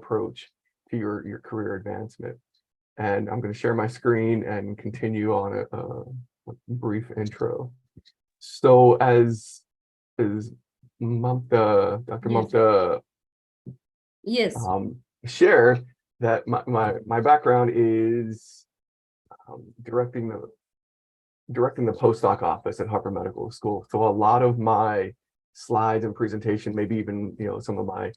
approach to your career advancement. And I'm going to share my screen and continue on a brief intro. So as Mamta, Dr. Yes. Mamta Yes. shared, that my background is directing the postdoc office at Harvard Medical School. So a lot of my slides and presentation, maybe even some of my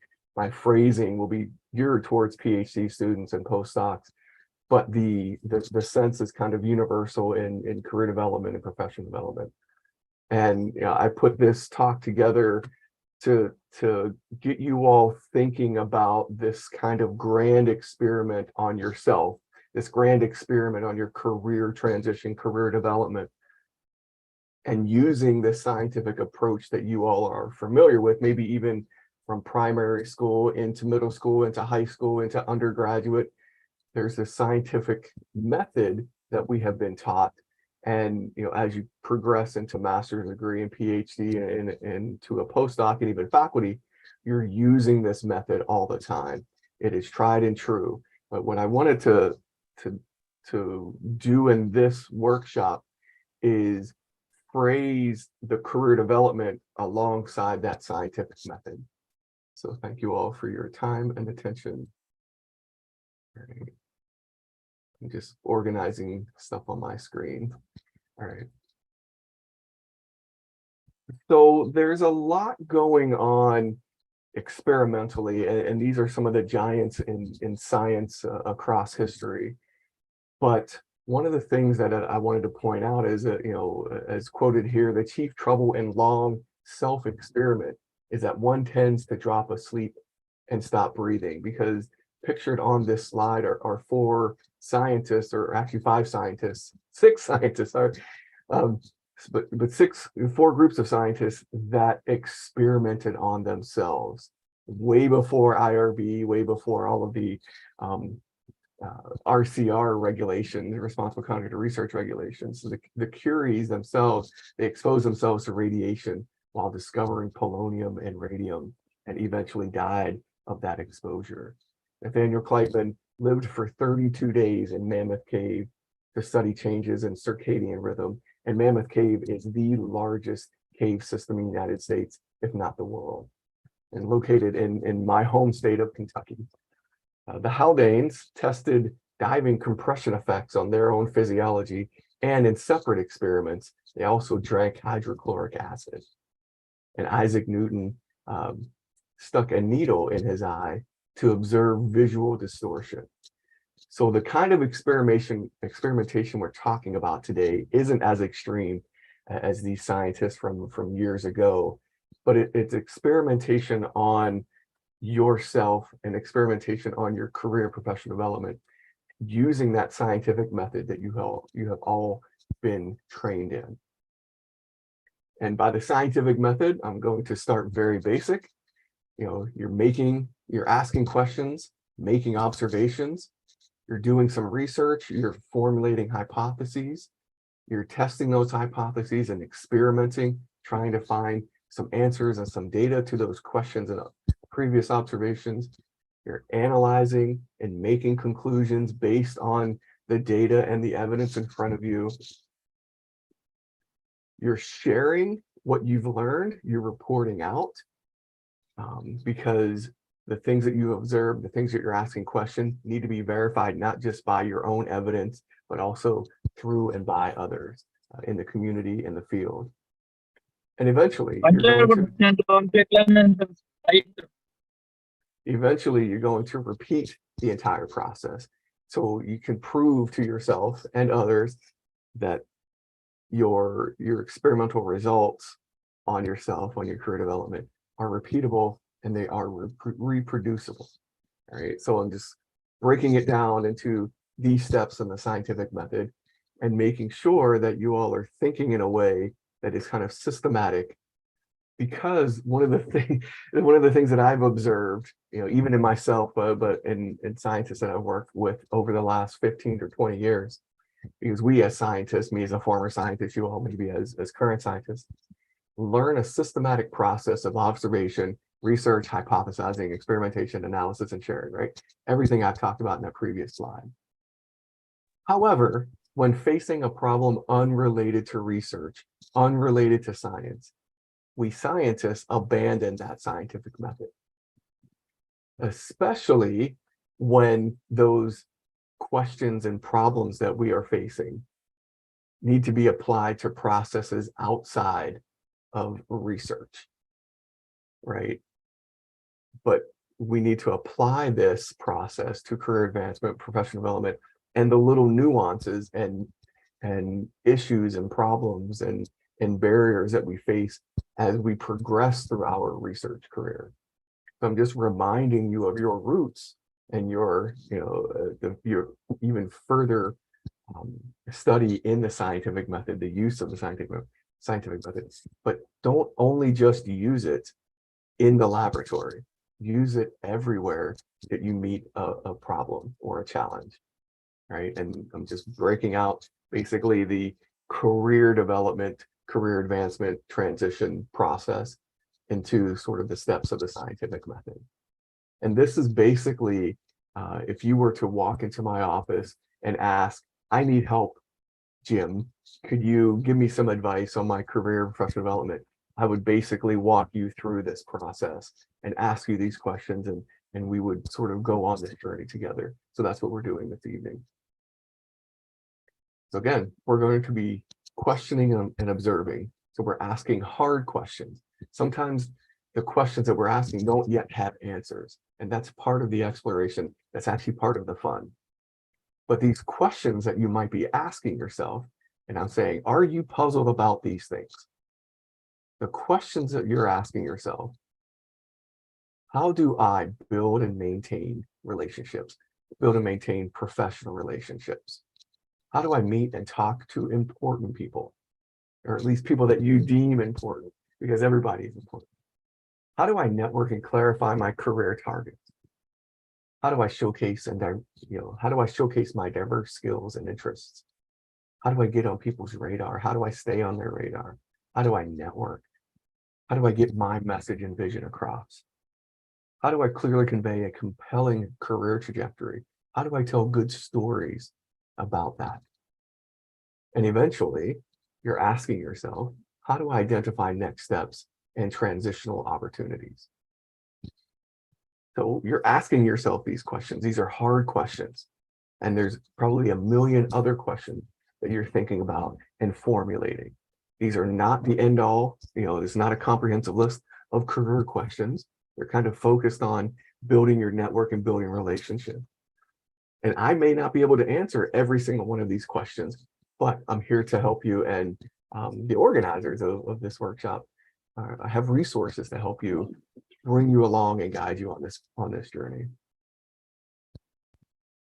phrasing will be geared towards PhD students and postdocs. But the sense is kind of universal in career development and professional development. And I put this talk together to get you all thinking about this kind of grand experiment on yourself, this grand experiment on your career transition, career development, and using this scientific approach that you all are familiar with, maybe even from primary school into middle school, into high school, into undergraduate. There's this scientific method that we have been taught. And as you progress into master's degree and PhD and to a postdoc and even faculty, you're using this method all the time. It is tried and true. But what I wanted to do in this workshop is phrase the career development alongside that scientific method. So thank you all for your time and attention. All right. I'm just organizing stuff on my screen. All right. So there's a lot going on experimentally, and these are some of the giants in science across history. But one of the things that I wanted to point out is that, as quoted here, the chief trouble in long self-experiment is that one tends to drop asleep and stop breathing, because pictured on this slide are four scientists, or actually six scientists, four groups of scientists that experimented on themselves way before IRB, way before all of the RCR regulations, responsible conduct research regulations. So the Curies themselves, they exposed themselves to radiation while discovering polonium and radium, and eventually died of that exposure. Nathaniel Kleitman lived for 32 days in Mammoth Cave to study changes in circadian rhythm. And Mammoth Cave is the largest cave system in the United States, if not the world, and located in my home state of Kentucky. The Haldanes tested diving compression effects on their own physiology, and in separate experiments, they also drank hydrochloric acid. And Isaac Newton stuck a needle in his eye to observe visual distortion. So the kind of experimentation we're talking about today isn't as extreme as these scientists from years ago, but it's experimentation on yourself and experimentation on your career professional development using that scientific method that you have all been trained in. And by the scientific method, I'm going to start very basic. You're asking questions, making observations, you're doing some research, you're formulating hypotheses, you're testing those hypotheses and experimenting, trying to find some answers and some data to those questions and previous observations. You're analyzing and making conclusions based on the data and the evidence in front of you. You're sharing what you've learned, you're reporting out, because the things that you observe, the things that you're asking questions need to be verified, not just by your own evidence, but also through and by others in the community, in the field. And eventually, you're going to repeat the entire process. So you can prove to yourself and others that your experimental results on yourself, on your career development, are repeatable and they are reproducible. All right, so I'm just breaking it down into these steps in the scientific method and making sure that you all are thinking in a way that is kind of systematic, because one of the things that I've observed, even in myself, but in scientists that I've worked with over the last 15 to 20 years, because we as scientists, me as a former scientist, you all maybe as current scientists, learn a systematic process of observation research, hypothesizing, experimentation, analysis, and sharing, right? Everything I've talked about in that previous slide. However, when facing a problem unrelated to research, unrelated to science, we scientists abandon that scientific method, especially when those questions and problems that we are facing need to be applied to processes outside of research, right? But we need to apply this process to career advancement, professional development, and the little nuances and issues and problems and barriers that we face as we progress through our research career. So I'm just reminding you of your roots and your, your even further study in the scientific method, the use of the scientific method, but don't only just use it in the laboratory. Use it everywhere that you meet a problem or a challenge, right? And I'm just breaking out basically the career development, career advancement transition process into sort of the steps of the scientific method. And this is basically, if you were to walk into my office and ask, I need help, Jim, could you give me some advice on my career and professional development? I would basically walk you through this process and ask you these questions, and we would sort of go on this journey together. So that's what we're doing this evening. So again, we're going to be questioning and observing. So we're asking hard questions. Sometimes the questions that we're asking don't yet have answers, and that's part of the exploration. That's actually part of the fun. But these questions that you might be asking yourself, and I'm saying, are you puzzled about these things? The questions that you're asking yourself, how do I build and maintain relationships, build and maintain professional relationships? How do I meet and talk to important people, or at least people that you deem important, because everybody is important? How do I network and clarify my career targets? How do I showcase how do I showcase my diverse skills and interests? How do I get on people's radar? How do I stay on their radar? How do I network? How do I get my message and vision across? How do I clearly convey a compelling career trajectory? How do I tell good stories about that? And eventually, you're asking yourself, how do I identify next steps and transitional opportunities? So you're asking yourself these questions. These are hard questions. And there's probably a million other questions that you're thinking about and formulating. These are not the end all, it's not a comprehensive list of career questions. They're kind of focused on building your network and building relationships. And I may not be able to answer every single one of these questions, but I'm here to help you. And the organizers of this workshop have resources to help you, bring you along and guide you on this journey.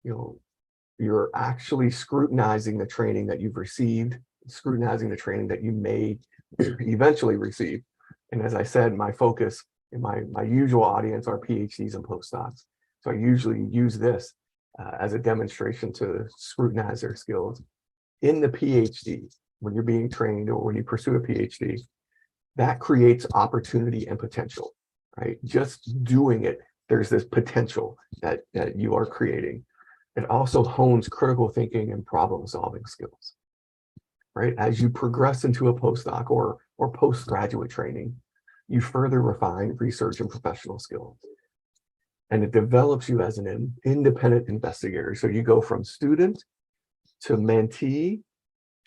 You're actually scrutinizing the training that you've received, scrutinizing the training that you may eventually receive. And as I said, my focus in my usual audience are PhDs and postdocs. So I usually use this as a demonstration to scrutinize their skills. In the PhD, when you're being trained or when you pursue a PhD, that creates opportunity and potential, right? Just doing it, there's this potential that you are creating. It also hones critical thinking and problem solving skills, right? As you progress into a postdoc or postgraduate training, you further refine research and professional skills. And it develops you as an independent investigator. So you go from student to mentee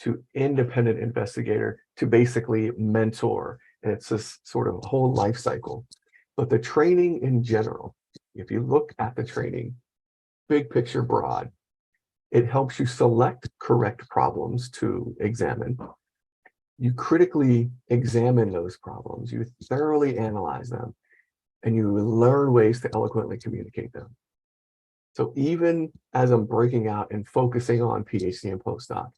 to independent investigator to basically mentor. And it's this sort of whole life cycle. But the training in general, if you look at the training, big picture broad, it helps you select correct problems to examine. You critically examine those problems, you thoroughly analyze them, and you learn ways to eloquently communicate them. So even as I'm breaking out and focusing on PhD and postdoc,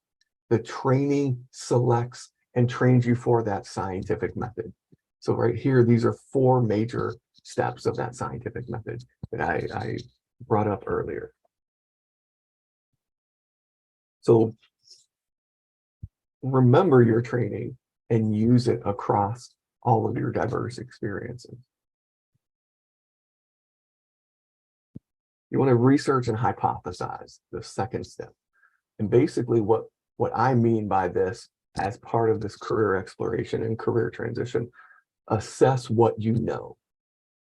the training selects and trains you for that scientific method. So right here, these are 4 major steps of that scientific method that I brought up earlier. So remember your training and use it across all of your diverse experiences. You want to research and hypothesize, the second step. And basically what I mean by this, as part of this career exploration and career transition, assess what you know.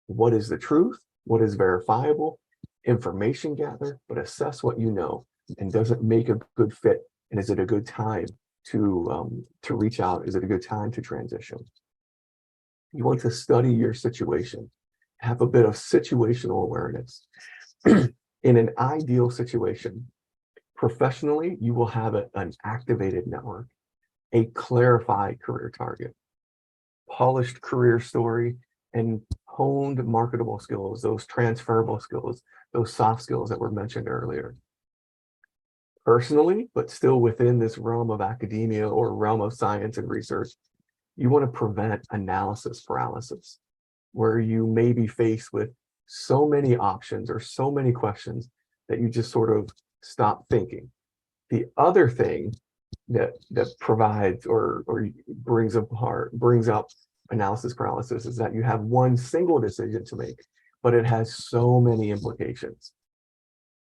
What is the truth? What is verifiable? Information gather, but assess what you know. And does it make a good fit? And is it a good time to reach out? Is it a good time to transition? You want to study your situation, have a bit of situational awareness. In an ideal situation, professionally, you will have an activated network, a clarified career target, polished career story, and honed marketable skills, those transferable skills, those soft skills that were mentioned earlier. Personally, but still within this realm of academia or realm of science and research, you want to prevent analysis paralysis, where you may be faced with so many options or so many questions that you just sort of stop thinking. The other thing that provides or brings up analysis paralysis is that you have one single decision to make, but it has so many implications,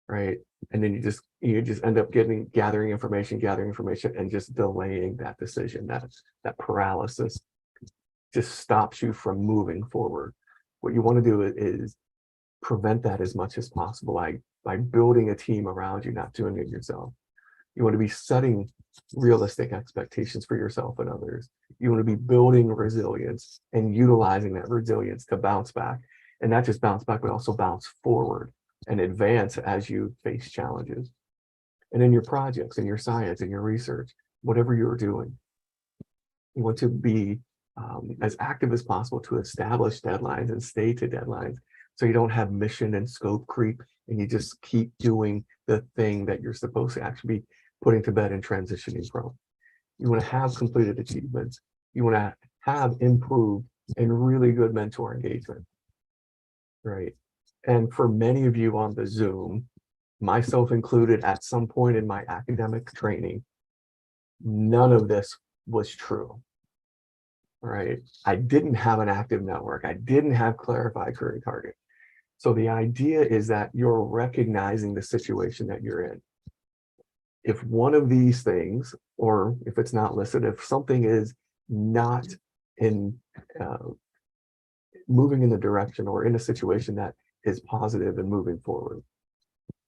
right? And then you just end up gathering information, and just delaying that decision. That paralysis just stops you from moving forward. What you want to do is prevent that as much as possible by building a team around you, not doing it yourself. You want to be setting realistic expectations for yourself and others. You want to be building resilience and utilizing that resilience to bounce back, and not just bounce back, but also bounce forward and advance as you face challenges. And in your projects, in your science, in your research, whatever you're doing, you want to be as active as possible to establish deadlines and stay to deadlines, so you don't have mission and scope creep and you just keep doing the thing that you're supposed to actually be putting to bed and transitioning from. You want to have completed achievements. You want to have improved and really good mentor engagement, right? And for many of you on the Zoom, myself included, at some point in my academic training, none of this was true, right? I didn't have an active network. I didn't have clarified career target. So the idea is that you're recognizing the situation that you're in. If one of these things, or if it's not listed, if something is not in moving in the direction or in a situation that is positive and moving forward,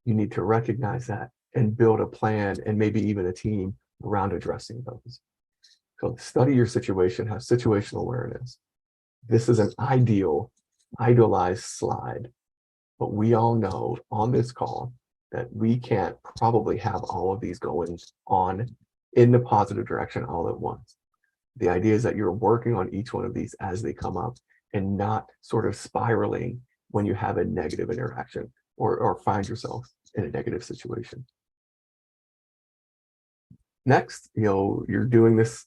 you need to recognize that and build a plan and maybe even a team around addressing those. So study your situation, have situational awareness. This is an idealized slide, but we all know on this call that we can't probably have all of these going on in the positive direction all at once. The idea is that you're working on each one of these as they come up and not sort of spiraling when you have a negative interaction or find yourself in a negative situation. Next, you're doing this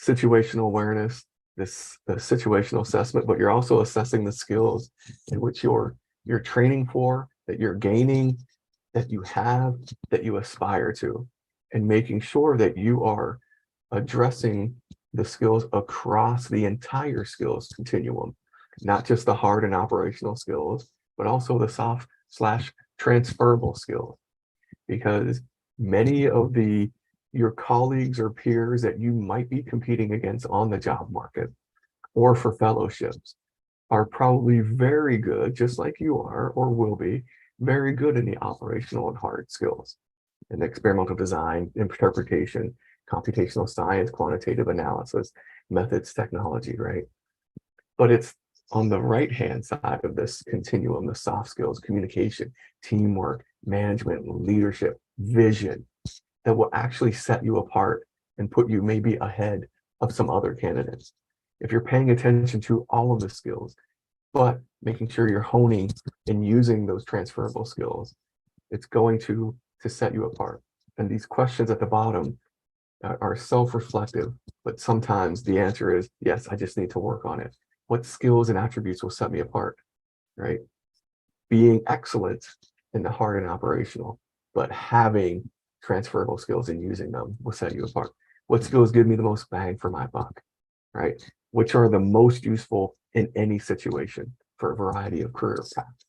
situational awareness, this situational assessment, but you're also assessing the skills in which you're training for, that you're gaining, that you have, that you aspire to, and making sure that you are addressing the skills across the entire skills continuum, not just the hard and operational skills, but also the soft/transferable skills. Because many of your colleagues or peers that you might be competing against on the job market or for fellowships are probably very good, just like you are or will be, very good in the operational and hard skills, in experimental design, interpretation, computational science, quantitative analysis, methods, technology, right? But it's on the right-hand side of this continuum, the soft skills, communication, teamwork, management, leadership, vision, that will actually set you apart and put you maybe ahead of some other candidates. If you're paying attention to all of the skills, but making sure you're honing and using those transferable skills, it's going to set you apart. And these questions at the bottom are self-reflective, but sometimes the answer is, yes, I just need to work on it. What skills and attributes will set me apart, right? Being excellent in the hard and operational, but having transferable skills and using them will set you apart. What skills give me the most bang for my buck, right? Which are the most useful in any situation for a variety of career paths.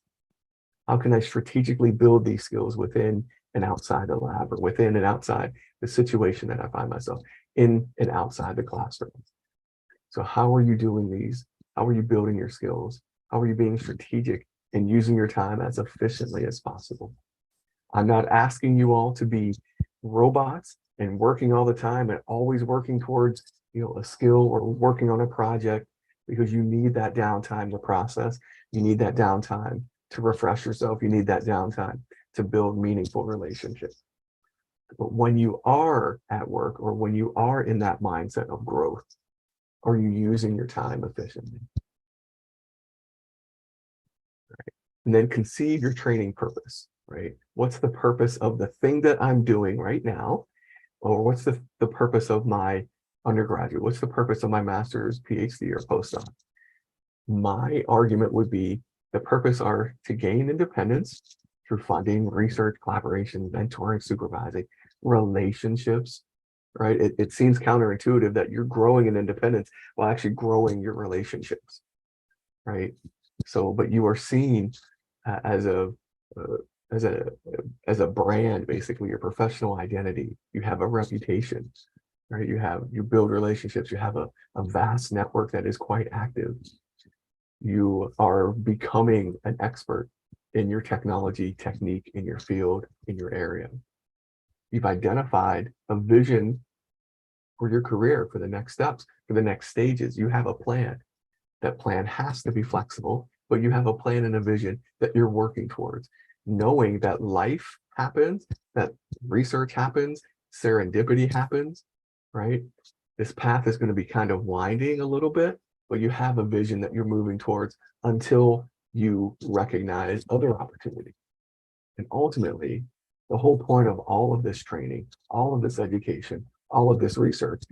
How can I strategically build these skills within and outside the lab, or within and outside the situation that I find myself in and outside the classroom? So how are you doing these? How are you building your skills? How are you being strategic and using your time as efficiently as possible? I'm not asking you all to be robots and working all the time and always working towards, a skill or working on a project, because you need that downtime to process. You need that downtime to refresh yourself. You need that downtime to build meaningful relationships. But when you are at work, or when you are in that mindset of growth, are you using your time efficiently? And then conceive your training purpose, right? What's the purpose of the thing that I'm doing right now? Or what's the purpose of my undergraduate? What's the purpose of my master's, PhD, or postdoc? My argument would be the purpose are to gain independence through funding, research, collaboration, mentoring, supervising, relationships, right? It seems counterintuitive that you're growing in independence while actually growing your relationships, right? So, but you are seen as a uh, as a as a brand, basically your professional identity. You have a reputation, right? You build relationships. You have a vast network that is quite active. You are becoming an expert in your technology, technique, in your field, in your area. You've identified a vision for your career, for the next steps, for the next stages. You have a plan. That plan has to be flexible, but you have a plan and a vision that you're working towards, knowing that life happens, that research happens, serendipity happens, right? This path is going to be kind of winding a little bit, but you have a vision that you're moving towards until you recognize other opportunities. And ultimately, the whole point of all of this training, all of this education, all of this research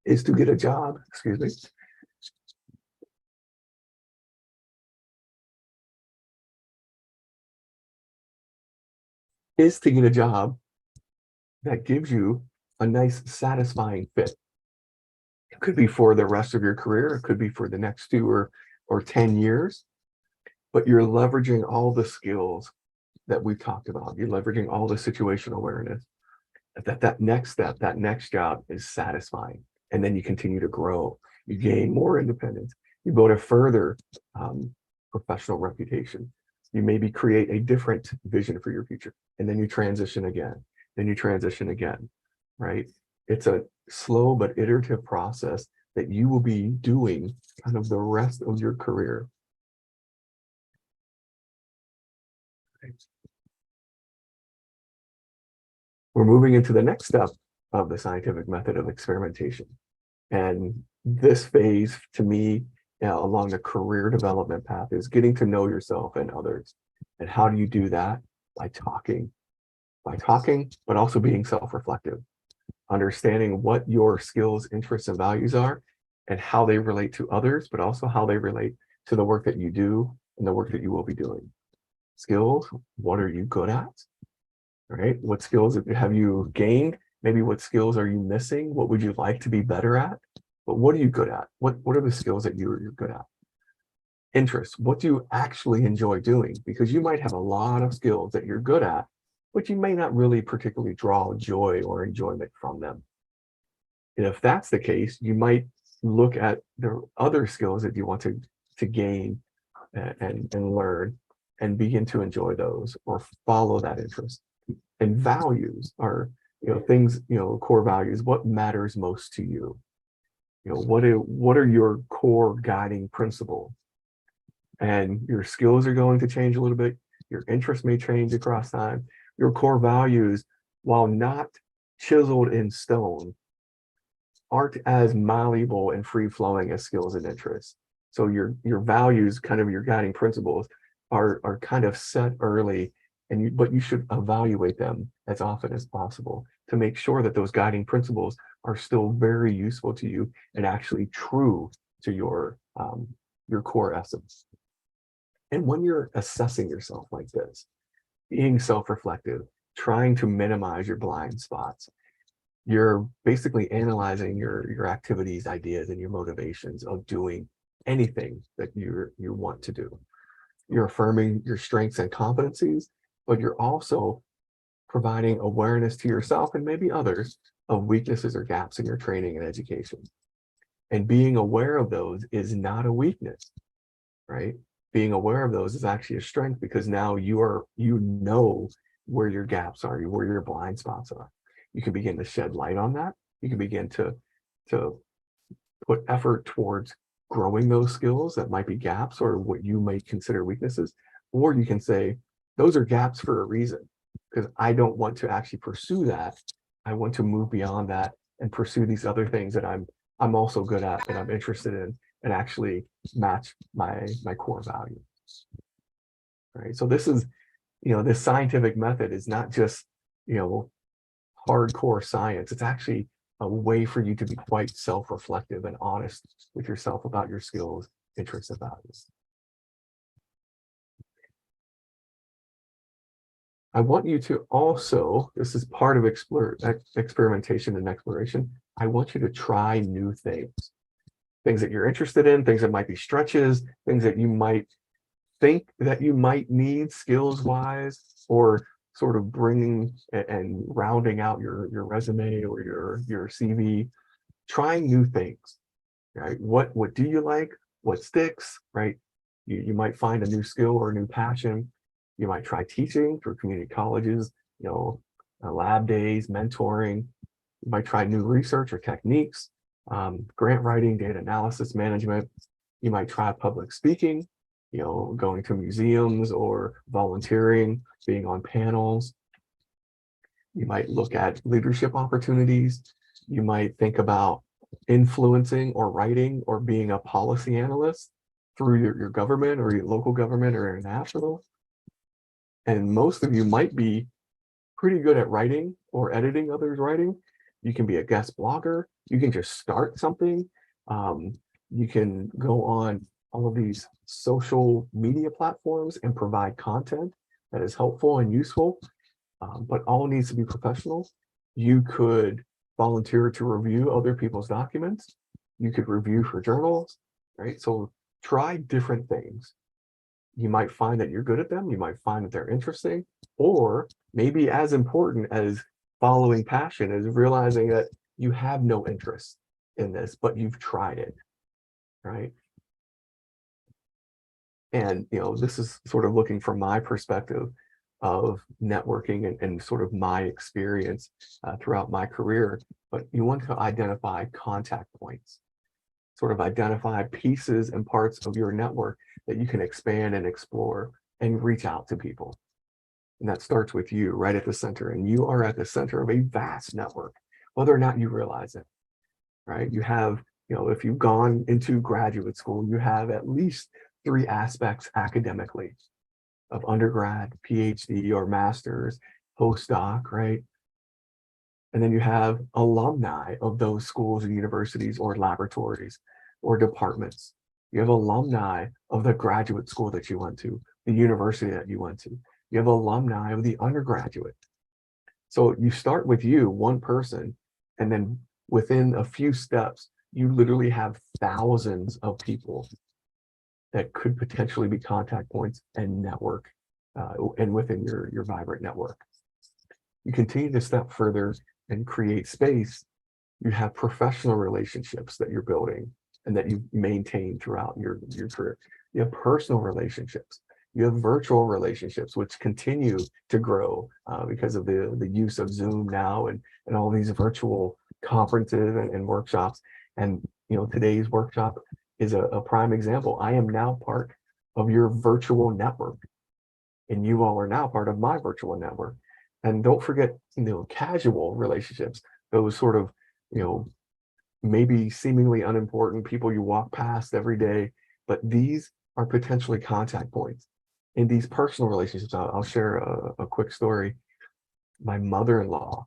is to get a job, excuse me, is to get a job that gives you a nice, satisfying fit. It could be for the rest of your career. It could be for the next 2 or 10 years, but you're leveraging all the skills that we've talked about. You're leveraging all the situational awareness. That next step, that next job is satisfying. And then you continue to grow. You gain more independence. You build a further professional reputation. You maybe create a different vision for your future. And then you transition again. Then you transition again, right? It's a slow but iterative process that you will be doing kind of the rest of your career. We're moving into the next step of the scientific method of experimentation. And this phase, to me, along the career development path, is getting to know yourself and others. And how do you do that? By talking, but also being self-reflective, understanding what your skills, interests, and values are, and how they relate to others, but also how they relate to the work that you do and the work that you will be doing. Skills, what are you good at? Right? What skills have you gained? Maybe what skills are you missing? What would you like to be better at? But what are you good at? What are the skills that you're good at? Interests, what do you actually enjoy doing? Because you might have a lot of skills that you're good at, but you may not really particularly draw joy or enjoyment from them. And if that's the case, you might look at the other skills that you want to gain and learn and begin to enjoy those or follow that interest. And values are, things, core values. What matters most to you? What are your core guiding principles? And your skills are going to change a little bit. Your interests may change across time. Your core values, while not chiseled in stone, aren't as malleable and free-flowing as skills and interests. So your values, kind of your guiding principles, are kind of set early, but you should evaluate them as often as possible to make sure that those guiding principles are still very useful to you and actually true to your core essence. And when you're assessing yourself like this, being self-reflective, trying to minimize your blind spots, you're basically analyzing your activities, ideas, and your motivations of doing anything that you want to do. you're affirming your strengths and competencies, but you're also providing awareness to yourself and maybe others of weaknesses or gaps in your training and education. And being aware of those is not a weakness, right? Being aware of those is actually a strength, because now you know where your gaps are, where your blind spots are. You can begin to shed light on that. You can begin to put effort towards growing those skills that might be gaps or what you might consider weaknesses. Or you can say, those are gaps for a reason, because I don't want to actually pursue that. I want to move beyond that and pursue these other things that I'm also good at, that I'm interested in, and actually match my core values. Right. So this is, this scientific method is not just, hardcore science. It's actually a way for you to be quite self-reflective and honest with yourself about your skills, interests, and values. I want you to also, this is part of experimentation and exploration, I want you to try new things that you're interested in, things that might be stretches, things that you might think that you might need skills-wise, or sort of bringing and rounding out your resume or your CV. Trying new things, right? What do you like? What sticks, right? You might find a new skill or a new passion. You might try teaching through community colleges, lab days, mentoring. You might try new research or techniques, grant writing, data analysis management. You might try public speaking, going to museums or volunteering, being on panels. You might look at leadership opportunities. You might think about influencing or writing or being a policy analyst through your government or your local government or international. And most of you might be pretty good at writing or editing others' writing. You can be a guest blogger. You can just start something. You can go on all of these social media platforms and provide content that is helpful and useful, but all needs to be professional. You could volunteer to review other people's documents. You could review for journals, right? So try different things. You might find that you're good at them. You might find that they're interesting, or maybe as important as following passion is realizing that you have no interest in this, but you've tried it, right? And, this is sort of looking from my perspective of networking and sort of my experience throughout my career, but you want to identify contact points, sort of identify pieces and parts of your network that you can expand and explore and reach out to people. And that starts with you right at the center, and you are at the center of a vast network, whether or not you realize it, right? You have, if you've gone into graduate school, you have at least 3 aspects academically of undergrad, PhD, or master's, postdoc, right? And then you have alumni of those schools and universities or laboratories or departments. You have alumni of the graduate school that you went to, the university that you went to. You have alumni of the undergraduate. So you start with you, one person, and then within a few steps, you literally have thousands of people that could potentially be contact points and network, and within your vibrant network. You continue to step further and create space. You have professional relationships that you're building and that you maintain throughout your career. You have personal relationships. You have virtual relationships, which continue to grow because of the use of Zoom now and all these virtual conferences and workshops. And today's workshop is a prime example. I am now part of your virtual network, and you all are now part of my virtual network. And don't forget, casual relationships, those sort of, maybe seemingly unimportant people you walk past every day, but these are potentially contact points. In these personal relationships, I'll share a quick story. My mother-in-law,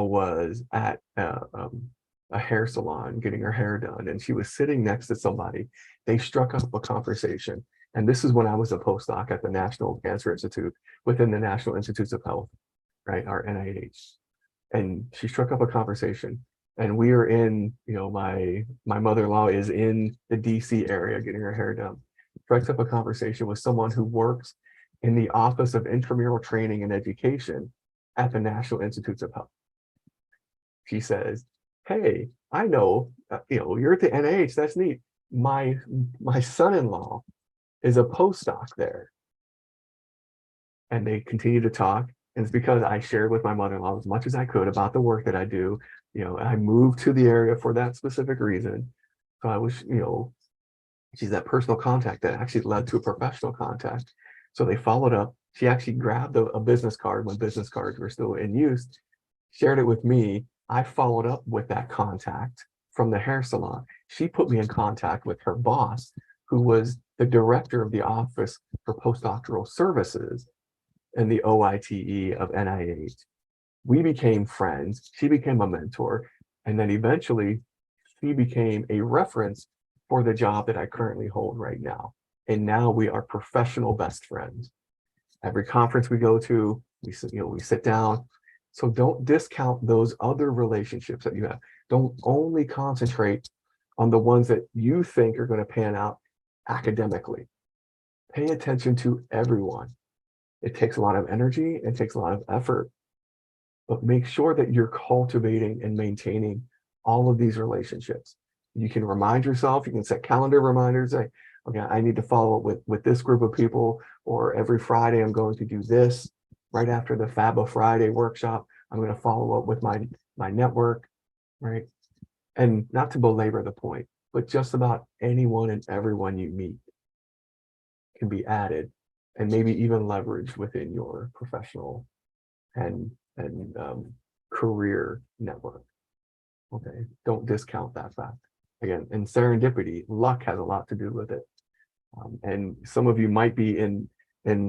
was at a hair salon getting her hair done, and she was sitting next to somebody. They struck up a conversation. And this is when I was a postdoc at the National Cancer Institute within the National Institutes of Health, right, our NIH. And she struck up a conversation, and we are in, my mother-in-law is in the DC area getting her hair done. strikes up a conversation with someone who works in the Office of Intramural Training and Education at the National Institutes of Health. She says, hey, I know, you're at the NIH, that's neat. My son-in-law is a postdoc there. And they continue to talk. And it's because I shared with my mother-in-law as much as I could about the work that I do. I moved to the area for that specific reason. So I was, she's that personal contact that actually led to a professional contact. So they followed up. She actually grabbed a business card when business cards were still in use, shared it with me. I followed up with that contact from the hair salon. She put me in contact with her boss, who was the director of the Office for Postdoctoral Services and the OITE of NIH. We became friends. She became a mentor. And then eventually she became a reference for the job that I currently hold right now. And now we are professional best friends. Every conference we go to, we sit down. So don't discount those other relationships that you have. Don't only concentrate on the ones that you think are going to pan out academically. Pay attention to everyone. It takes a lot of energy, it takes a lot of effort, but make sure that you're cultivating and maintaining all of these relationships. You can remind yourself, you can set calendar reminders, say, okay, I need to follow up with this group of people, or every Friday I'm going to do this. Right after the FABA Friday workshop, I'm going to follow up with my network, right? And not to belabor the point, but just about anyone and everyone you meet can be added and maybe even leveraged within your professional and career network. Okay, don't discount that fact. Again, in serendipity, luck has a lot to do with it. And some of you might be in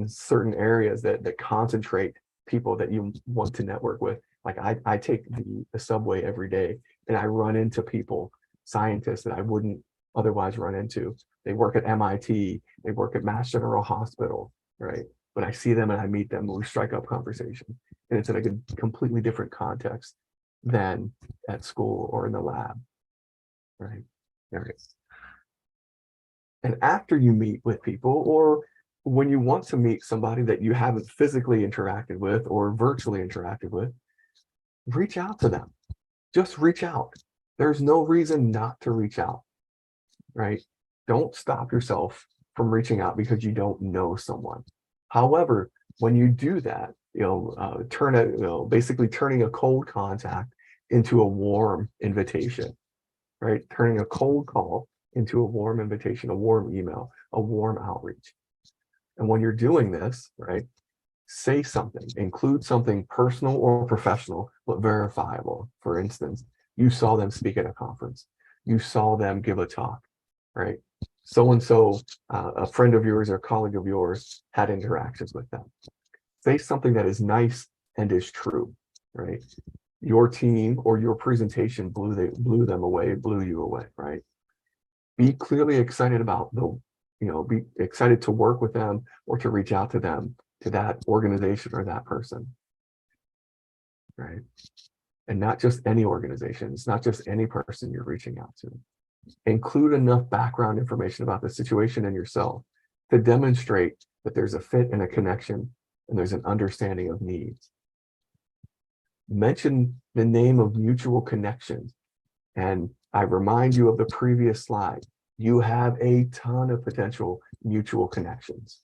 certain areas that concentrate people that you want to network with. Like I take the subway every day, and I run into people, scientists that I wouldn't otherwise run into. They work at MIT, they work at Mass General Hospital, right? But I see them and I meet them and we strike up conversation. And it's in a completely different context than at school or in the lab, right? All right. And after you meet with people, or when you want to meet somebody that you haven't physically interacted with or virtually interacted with, reach out to them. Just reach out. There's no reason not to reach out, right? Don't stop yourself from reaching out because you don't know someone. However, when you do that, basically turning a cold contact into a warm invitation, right? Turning a cold call into a warm invitation, a warm email, a warm outreach. And when you're doing this, right, say something, include something personal or professional, but verifiable. For instance, you saw them speak at a conference, you saw them give a talk, right? So-and-so, a friend of yours or colleague of yours had interactions with them. Say something that is nice and is true, right? Your team or your presentation blew them away, blew you away, right? Be clearly excited about be excited to work with them or to reach out to them, to that organization or that person, right? And not just any organization. It's not just any person you're reaching out to. Include enough background information about the situation and yourself to demonstrate that there's a fit and a connection and there's an understanding of needs. Mention the name of mutual connections. And I remind you of the previous slide. You have a ton of potential mutual connections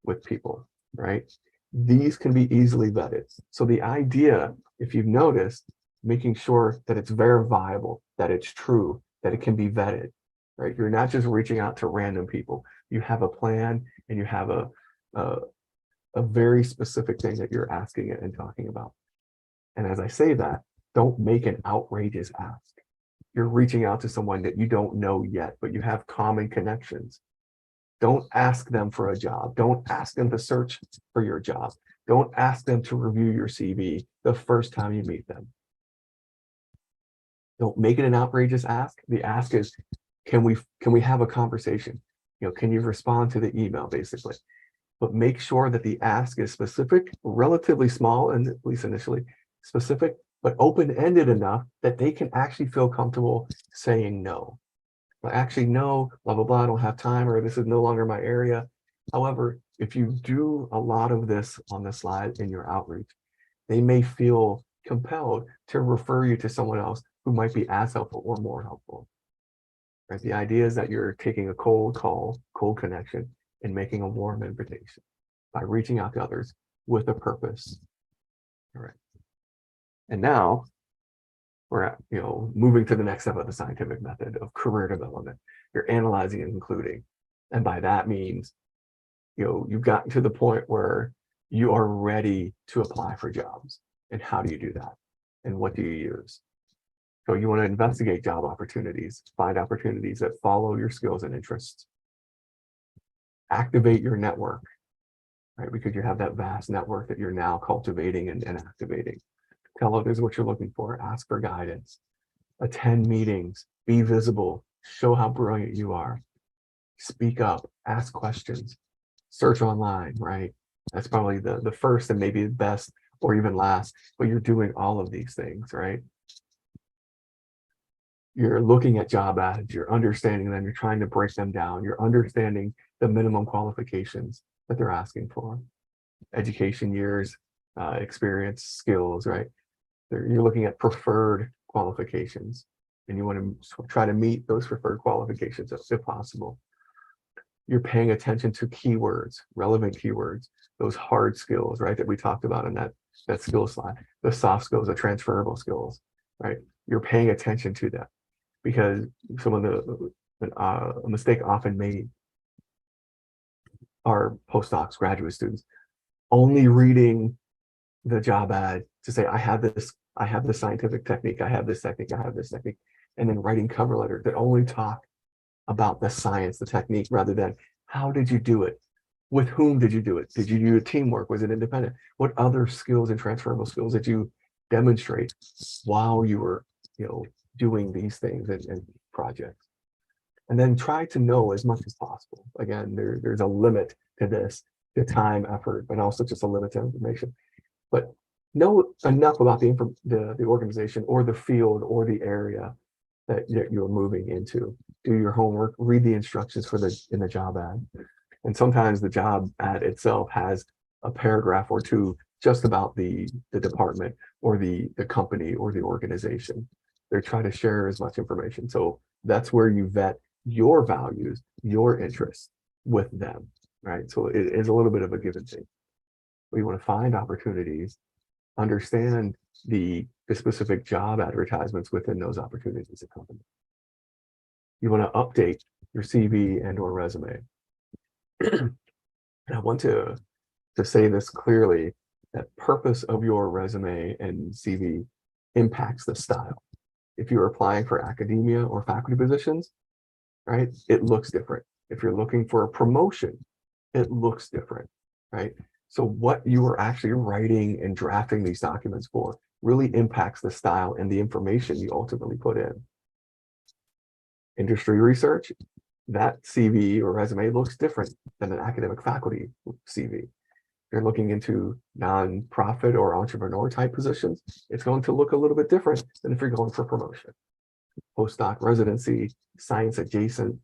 with people, right? These can be easily vetted. So the idea, if you've noticed, making sure that it's verifiable, that it's true, that it can be vetted, right? You're not just reaching out to random people. You have a plan and you have a very specific thing that you're asking it and talking about. And as I say that, don't make an outrageous ask. You're reaching out to someone that you don't know yet, but you have common connections. Don't ask them for a job. Don't ask them to search for your job. Don't ask them to review your CV the first time you meet them. Don't make it an outrageous ask. The ask is, can we have a conversation? Can you respond to the email, basically? But make sure that the ask is specific, relatively small, and at least initially specific, but open-ended enough that they can actually feel comfortable saying no. But actually, no, blah, blah, blah, I don't have time, or this is no longer my area. However, if you do a lot of this on the slide in your outreach, they may feel compelled to refer you to someone else who might be as helpful or more helpful. Right? The idea is that you're taking a cold call, cold connection, and making a warm invitation by reaching out to others with a purpose. All right. And now we're at, moving to the next step of the scientific method of career development. You're analyzing and including. And by that means, you've gotten to the point where you are ready to apply for jobs. And how do you do that? And what do you use? So you want to investigate job opportunities, find opportunities that follow your skills and interests. Activate your network, right? Because you have that vast network that you're now cultivating and activating. Tell others what you're looking for, ask for guidance, attend meetings, be visible, show how brilliant you are, speak up, ask questions, search online, right? That's probably the first and maybe the best or even last, but you're doing all of these things, right? You're looking at job ads, you're understanding them, you're trying to break them down, you're understanding the minimum qualifications that they're asking for. Education years, experience, skills, right? You're looking at preferred qualifications, and you want to try to meet those preferred qualifications if possible. You're paying attention to keywords, relevant keywords, those hard skills, right, that we talked about in that skill slide, the soft skills, the transferable skills, right? You're paying attention to that, because some of the mistake often made are postdocs, graduate students, only reading the job ad to say, I have this scientific technique, I have this technique, I have this technique, and then writing cover letters that only talk about the science, the technique, rather than how did you do it? With whom did you do it? Did you do teamwork? Was it independent? What other skills and transferable skills did you demonstrate while you were, doing these things and projects? And then try to know as much as possible. Again, there's a limit to this, the time, effort, and also just a limit to information. But know enough about the organization or the field or the area that you're moving into. Do your homework, read the instructions in the job ad. And sometimes the job ad itself has a paragraph or two just about the department or the company or the organization. They're trying to share as much information. So that's where you vet your values, your interests with them, right? So it is a little bit of a give and take. We want to find opportunities, understand the specific job advertisements within those opportunities at company. You want to update your CV and or resume. And I want to say this clearly, that purpose of your resume and CV impacts the style. If you're applying for academia or faculty positions, right, it looks different. If you're looking for a promotion, it looks different, right? So what you are actually writing and drafting these documents for really impacts the style and the information you ultimately put in. Industry research, that CV or resume looks different than an academic faculty CV. If you're looking into nonprofit or entrepreneur type positions, it's going to look a little bit different than if you're going for promotion. Postdoc, residency, science adjacent,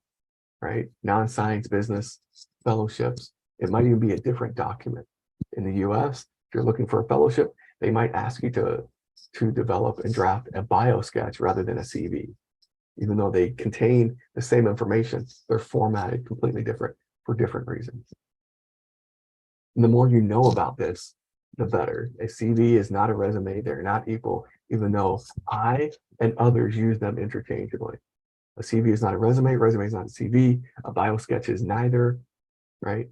right? Non-science business fellowships. It might even be a different document. In the US, if you're looking for a fellowship, they might ask you to develop and draft a bio sketch rather than a CV. Even though they contain the same information, they're formatted completely different for different reasons. And the more you know about this, the better. A CV is not a resume. They're not equal, even though I and others use them interchangeably. A CV is not a resume. Resume is not a CV. A bio sketch is neither, right?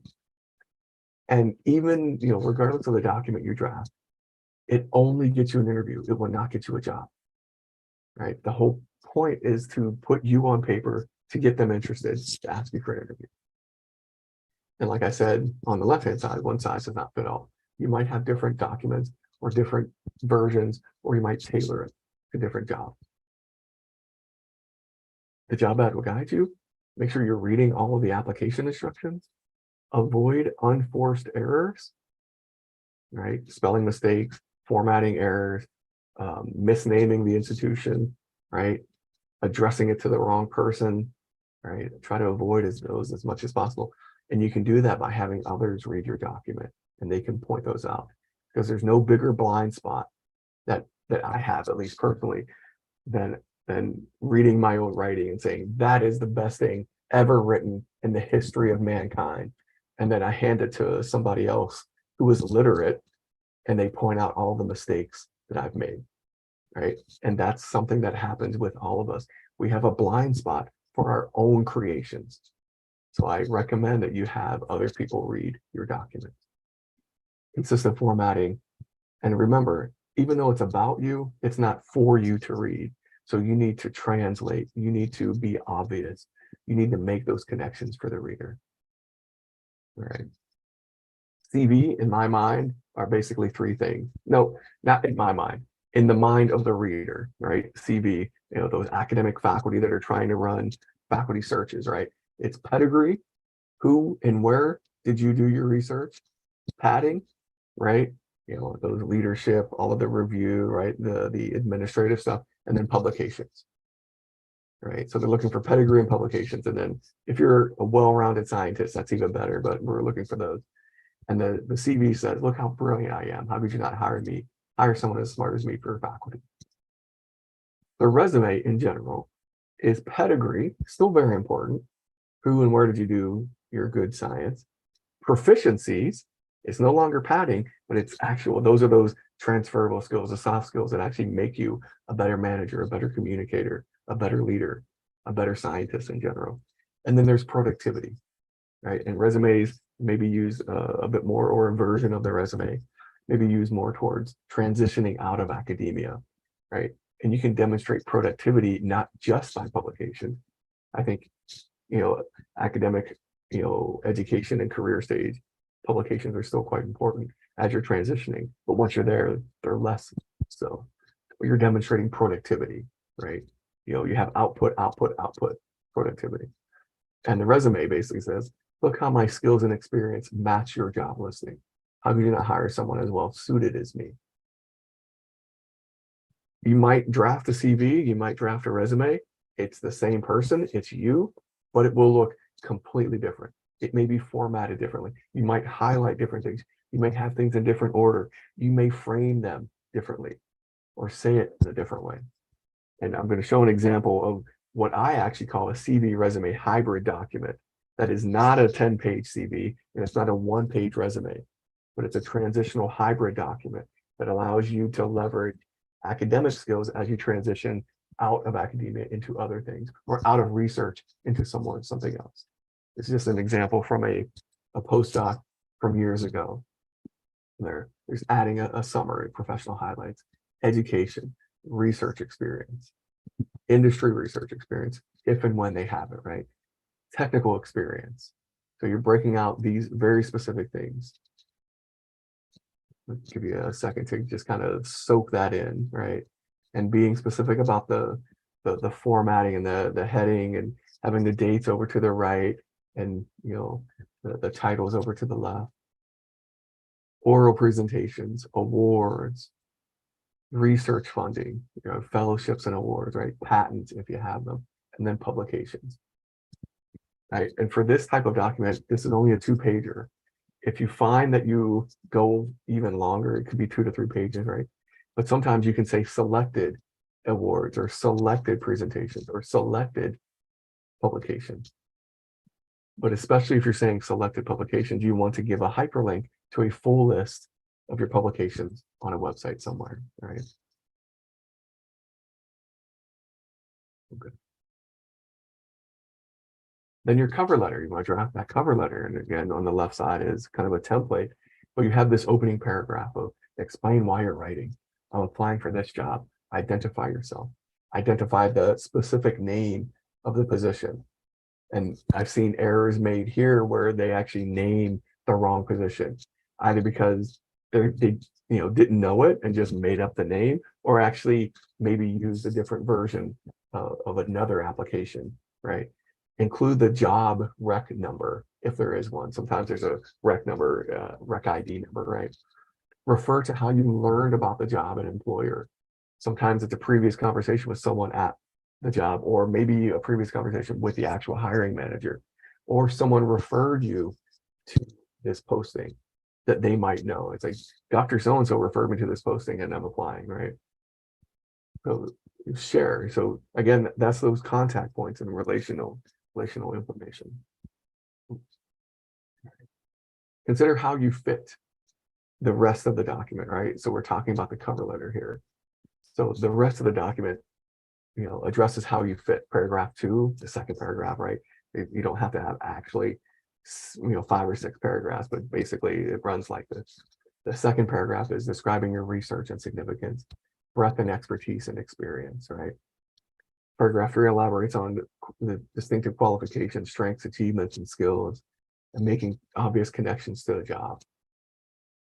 And even, regardless of the document you draft, it only gets you an interview. It will not get you a job, right? The whole point is to put you on paper to get them interested, to ask you for an interview. And like I said, on the left-hand side, one size does not fit all. You might have different documents or different versions, or you might tailor it to different jobs. The job ad will guide you. Make sure you're reading all of the application instructions. Avoid unforced errors, right? Spelling mistakes, formatting errors, misnaming the institution, right? Addressing it to the wrong person, right? Try to avoid those as much as possible. And you can do that by having others read your document, and they can point those out, because there's no bigger blind spot that I have, at least personally, than reading my own writing and saying that is the best thing ever written in the history of mankind. And then I hand it to somebody else who is literate, and they point out all the mistakes that I've made, right? And that's something that happens with all of us. We have a blind spot for our own creations. So I recommend that you have other people read your document. Consistent formatting. And remember, even though it's about you, it's not for you to read. So you need to translate. You need to be obvious. You need to make those connections for the reader. All right. CV, in my mind, are basically three things. No, not in my mind, in the mind of the reader, right? CV, those academic faculty that are trying to run faculty searches, right? It's pedigree, who and where did you do your research? Padding, right? Those leadership, all of the review, right? The administrative stuff, and then publications, right? So they're looking for pedigree and publications. And then if you're a well-rounded scientist, that's even better, but we're looking for those. And the CV says, look how brilliant I am. How could you not hire someone as smart as me for faculty? The resume in general is pedigree, still very important. Who and where did you do your good science? Proficiencies, it's no longer padding, but it's actual. Those are those transferable skills, the soft skills that actually make you a better manager, a better communicator, a better leader, a better scientist in general. And then there's productivity, right? And resumes maybe use a bit more, or a version of the resume, maybe use more towards transitioning out of academia, right? And you can demonstrate productivity not just by publication. I think, academic, education and career stage, publications are still quite important as you're transitioning, but once you're there, they're less so. You're demonstrating productivity, right? You have output, productivity. And the resume basically says, look how my skills and experience match your job listing. How could you not hire someone as well suited as me? You might draft a CV, you might draft a resume. It's the same person, it's you, but it will look completely different. It may be formatted differently. You might highlight different things. You may have things in different order. You may frame them differently or say it in a different way. And I'm going to show an example of what I actually call a CV resume hybrid document. That is not a 10-page CV, and it's not a one-page resume, but it's a transitional hybrid document that allows you to leverage academic skills as you transition out of academia into other things, or out of research into something else. It's just an example from a postdoc from years ago. There's adding a summary, professional highlights, education, research experience, industry research experience, if and when they have it, right? Technical experience. So you're breaking out these very specific things. I'll give you a second to just kind of soak that in, right? And being specific about the formatting and the heading, and having the dates over to the right, and the titles over to the left. Oral presentations, awards, research funding, fellowships and awards, right? Patents if you have them, and then publications. Right. And for this type of document, this is only a 2-pager. If you find that you go even longer, it could be 2 to 3 pages, right? But sometimes you can say selected awards, or selected presentations, or selected publications. But especially if you're saying selected publications, you want to give a hyperlink to a full list of your publications on a website somewhere, right? Okay. Then your cover letter, you want to draft that cover letter. And again, on the left side is kind of a template, but you have this opening paragraph of explain why you're writing. I'm applying for this job. Identify yourself. Identify the specific name of the position. And I've seen errors made here where they actually name the wrong position, either because they didn't know it and just made up the name, or actually maybe used a different version of another application, right? Include the job rec number if there is one. Sometimes there's a rec number, rec ID number, right? Refer to how you learned about the job and employer. Sometimes it's a previous conversation with someone at the job, or maybe a previous conversation with the actual hiring manager, or someone referred you to this posting that they might know. It's like, Dr. So-and-so referred me to this posting and I'm applying, right? So share. So again, that's those contact points and relational information. Consider how you fit the rest of the document, right? So we're talking about the cover letter here. So the rest of the document, addresses how you fit paragraph 2, the second paragraph, right? You don't have to have actually, 5 or 6 paragraphs, but basically it runs like this. The second paragraph is describing your research and significance, breadth and expertise and experience, right? Paragraph 3 elaborates on the distinctive qualifications, strengths, achievements, and skills, and making obvious connections to the job,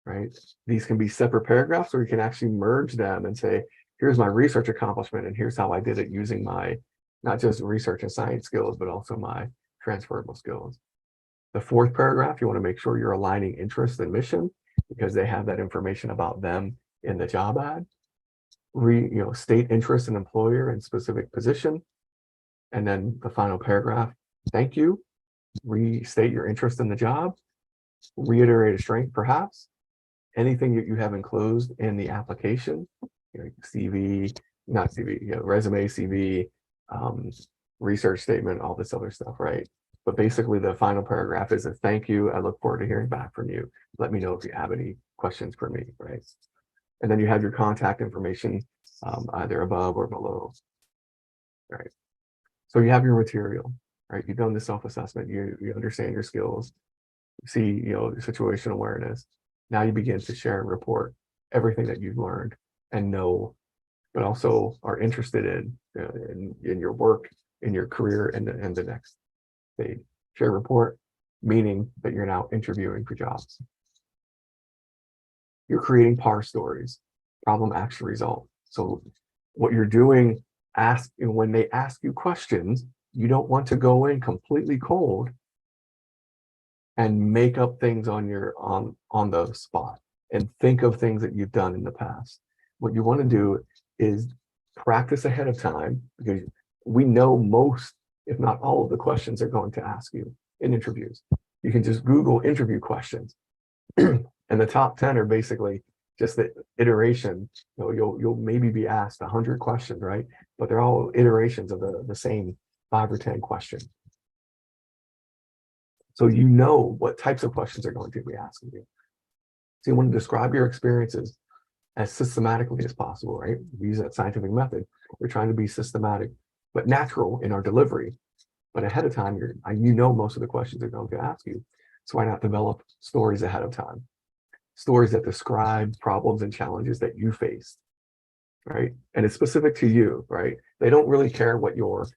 right? These can be separate paragraphs, or you can actually merge them and say, here's my research accomplishment, and here's how I did it using my, not just research and science skills, but also my transferable skills. The fourth paragraph, you want to make sure you're aligning interest and mission, because they have that information about them in the job ad. State interest in employer and specific position. And then the final paragraph, thank you. Restate your interest in the job. Reiterate a strength, perhaps. Anything that you have enclosed in the application, CV, not CV, resume, CV, research statement, all this other stuff, right? But basically the final paragraph is a thank you. I look forward to hearing back from you. Let me know if you have any questions for me, right? And then you have your contact information either above or below, right? So you have your material, right? You've done the self-assessment, you understand your skills, you see, situational awareness. Now you begin to share and report everything that you've learned and know, but also are interested in your work, in your career, and the next stage. Share report, meaning that you're now interviewing for jobs. You're creating PAR stories, problem, action, result. So what you're doing, when they ask you questions, you don't want to go in completely cold and make up things on the spot and think of things that you've done in the past. What you want to do is practice ahead of time, because we know most, if not all, of the questions they're going to ask you in interviews. You can just Google interview questions, and the top 10 are basically just the iteration. You'll maybe be asked 100 questions, right? But they're all iterations of the same 5 or 10 questions. So you know what types of questions they're going to be asking you. So you want to describe your experiences as systematically as possible, right? We use that scientific method. We're trying to be systematic, but natural in our delivery. But ahead of time, most of the questions they're going to ask you. So why not develop stories ahead of time? Stories that describe problems and challenges that you faced, right? And it's specific to you, right? They don't really care what your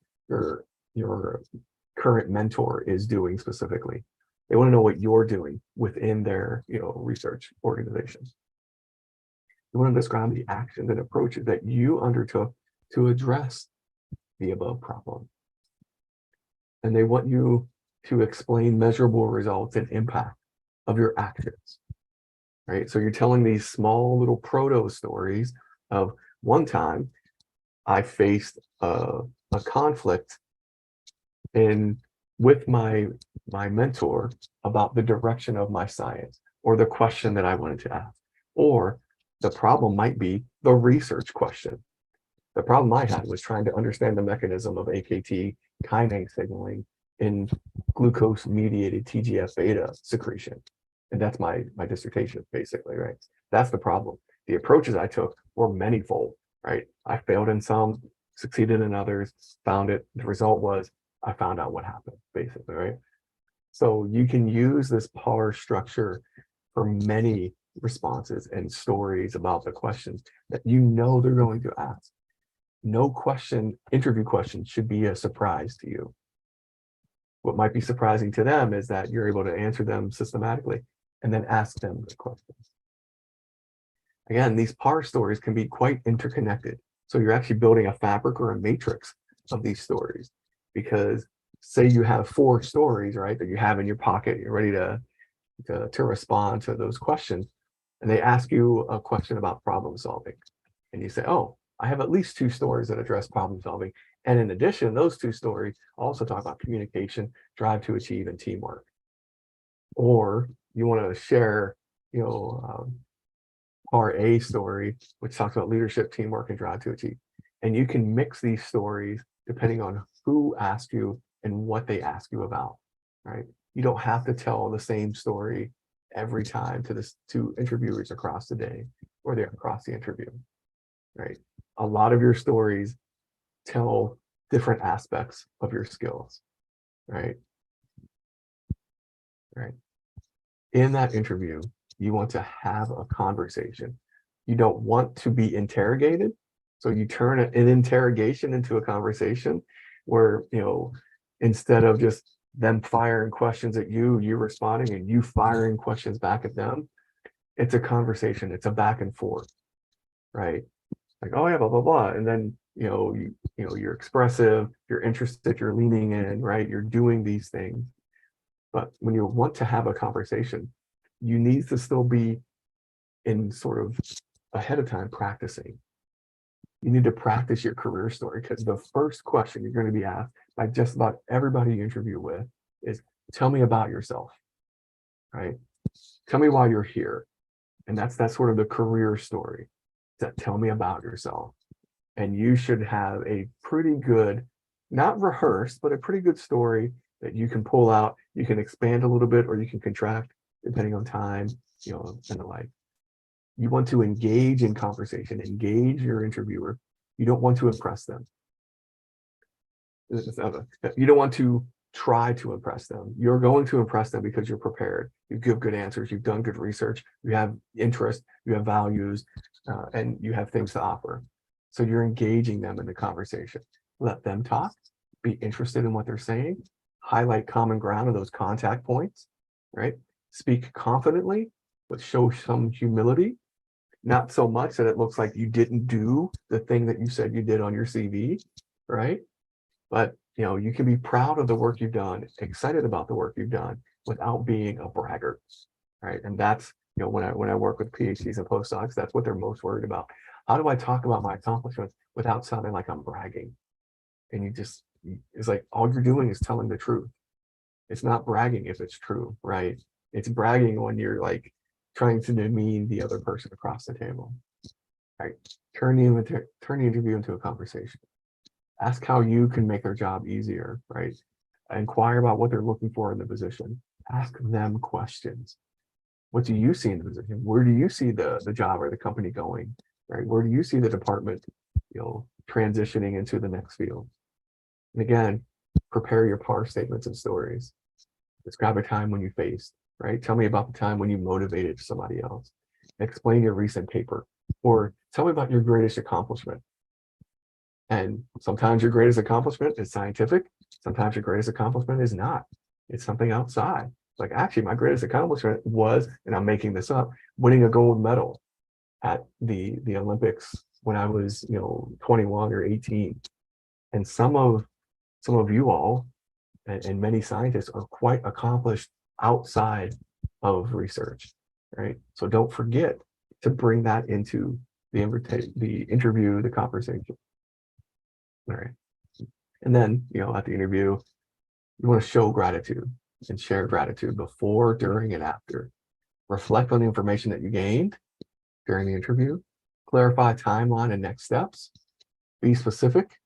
current mentor is doing specifically. They want to know what you're doing within their research organization. You want to describe the actions and approaches that you undertook to address the above problem. And they want you to explain measurable results and impact of your actions, right? So you're telling these small little proto stories of, one time I faced a conflict with my mentor about the direction of my science, or the question that I wanted to ask, or the problem might be the research question. The problem I had was trying to understand the mechanism of AKT kinase signaling in glucose-mediated TGF-beta secretion. And that's my dissertation, basically, right? That's the problem. The approaches I took were manyfold, right? I failed in some, succeeded in others, found it. The result was I found out what happened, basically, right? So you can use this PAR structure for many responses and stories about the questions that they're going to ask. No interview question should be a surprise to you. What might be surprising to them is that you're able to answer them systematically and then ask them the questions. Again, these PAR stories can be quite interconnected. So you're actually building a fabric or a matrix of these stories, because say you have 4 stories, right, that you have in your pocket, you're ready to respond to those questions, and they ask you a question about problem solving, and you say, oh, I have at least 2 stories that address problem solving, And in addition, those two stories also talk about communication, drive to achieve, and teamwork. Or you want to share, part A story, which talks about leadership, teamwork, and drive to achieve. And you can mix these stories depending on who asked you and what they ask you about, right? You don't have to tell the same story every time to interviewers across the day or they're across the interview, right? A lot of your stories tell different aspects of your skills, right? Right. In that interview, you want to have a conversation. You don't want to be interrogated. So you turn an interrogation into a conversation where, instead of just them firing questions at you, you responding and you firing questions back at them, it's a conversation. It's a back and forth, right? Like, oh yeah, blah, blah, blah. And then, you're expressive, you're interested, you're leaning in, right? You're doing these things. But when you want to have a conversation, you need to still be in sort of ahead of time practicing. You need to practice your career story, because the first question you're going to be asked by just about everybody you interview with is, tell me about yourself, right? Tell me why you're here. And that's sort of the career story, that tell me about yourself. And you should have a pretty good, not rehearsed, but a pretty good story that you can pull out. You can expand a little bit or you can contract depending on time, and the like. You want to engage in conversation, engage your interviewer. You don't want to impress them. You don't want to try to impress them. You're going to impress them because you're prepared. You give good answers. You've done good research. You have interest. You have values, and you have things to offer. So you're engaging them in the conversation. Let them talk. Be interested in what they're saying. Highlight common ground of those contact points, right? Speak confidently, but show some humility. Not so much that it looks like you didn't do the thing that you said you did on your CV, right? But you can be proud of the work you've done, excited about the work you've done without being a braggart, right? And that's, when I work with PhDs and postdocs, that's what they're most worried about. How do I talk about my accomplishments without sounding like I'm bragging? And it's like, all you're doing is telling the truth. It's not bragging if it's true, right? It's bragging when you're like trying to demean the other person across the table, right? Turn the interview into a conversation. Ask how you can make their job easier, right? Inquire about what they're looking for in the position. Ask them questions. What do you see in the position? Where do you see the job or the company going, right? Where do you see the department, transitioning into the next field? And again, prepare your PAR statements and stories. Describe a time when you faced, right? Tell me about the time when you motivated somebody else. Explain your recent paper, or tell me about your greatest accomplishment. And sometimes your greatest accomplishment is scientific. Sometimes your greatest accomplishment is not. It's something outside. Like, actually, my greatest accomplishment was, and I'm making this up, winning a gold medal at the Olympics when I was, 21 or 18. And some of you all and many scientists are quite accomplished outside of research, right? So don't forget to bring that into the interview, the conversation. All right. And then, at the interview, you want to show gratitude and share gratitude before, during, and after. Reflect on the information that you gained during the interview. Clarify timeline and next steps. Be specific.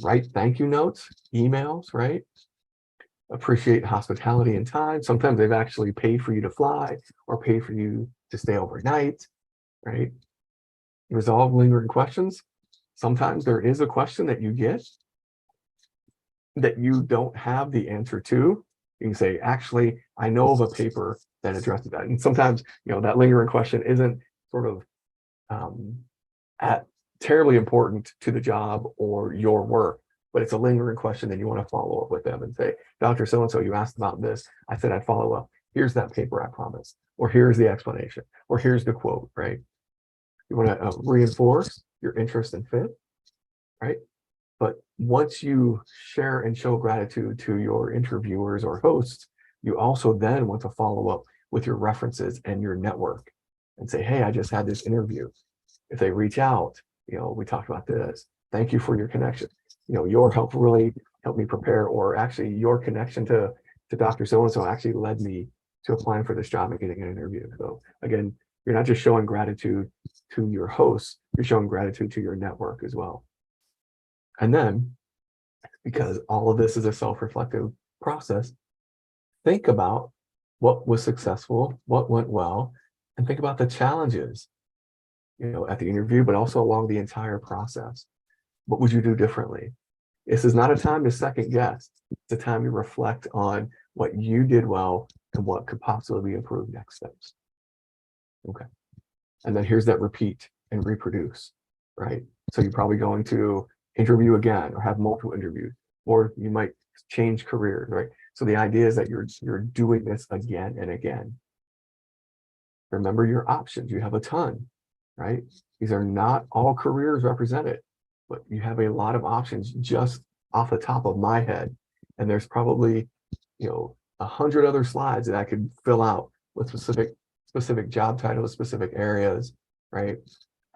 Write thank you notes, emails, right? Appreciate hospitality and time. Sometimes they've actually paid for you to fly or pay for you to stay overnight, right? Resolve lingering questions. Sometimes there is a question that you get that you don't have the answer to. You can say, actually, I know of a paper that addresses that. And sometimes, that lingering question isn't sort of terribly important to the job or your work, but it's a lingering question and you want to follow up with them and say, Dr. So-and-so, you asked about this. I said I'd follow up. Here's that paper I promised, or here's the explanation, or here's the quote, right? You want to reinforce your interest and fit, right? But once you share and show gratitude to your interviewers or hosts, you also then want to follow up with your references and your network and say, hey, I just had this interview. If they reach out, we talked about this. Thank you for your connection. Your help really helped me prepare, or actually your connection to Dr. So-and-so actually led me to applying for this job and getting an interview. So again, you're not just showing gratitude to your hosts, you're showing gratitude to your network as well. And then, because all of this is a self-reflective process, think about what was successful, what went well, and think about the challenges, at the interview, but also along the entire process. What would you do differently? This is not a time to second guess. It's a time to reflect on what you did well and what could possibly be improved next steps. Okay. And then here's that repeat and reproduce, right? So you're probably going to interview again or have multiple interviews, or you might change careers, right? So the idea is that you're doing this again and again. Remember your options. You have a ton, right? These are not all careers represented, but you have a lot of options just off the top of my head. And there's probably, 100 other slides that I could fill out with specific job titles, specific areas, right?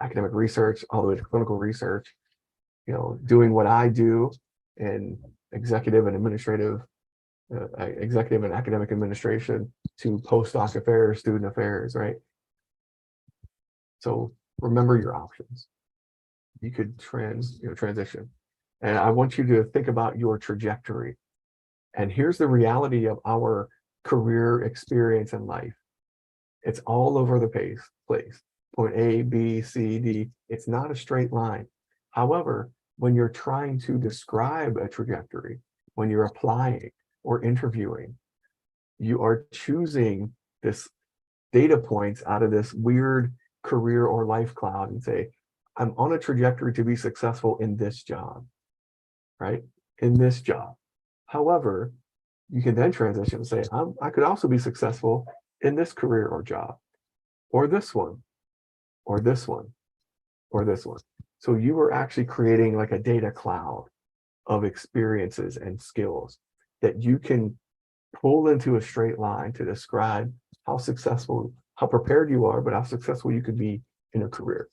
Academic research, all the way to clinical research, doing what I do in executive and academic administration, to postdoc affairs, student affairs, right? So remember your options. You could transition. And I want you to think about your trajectory. And here's the reality of our career experience in life. It's all over the place. Point A, B, C, D. It's not a straight line. However, when you're trying to describe a trajectory, when you're applying or interviewing, you are choosing this data points out of this weird career or life cloud and say, I'm on a trajectory to be successful in this job, right? In this job. However, you can then transition and say, I could also be successful in this career or job, or this one, or this one, or this one. So you are actually creating like a data cloud of experiences and skills that you can pull into a straight line to describe how successful, how prepared you are, but how successful you could be in a career.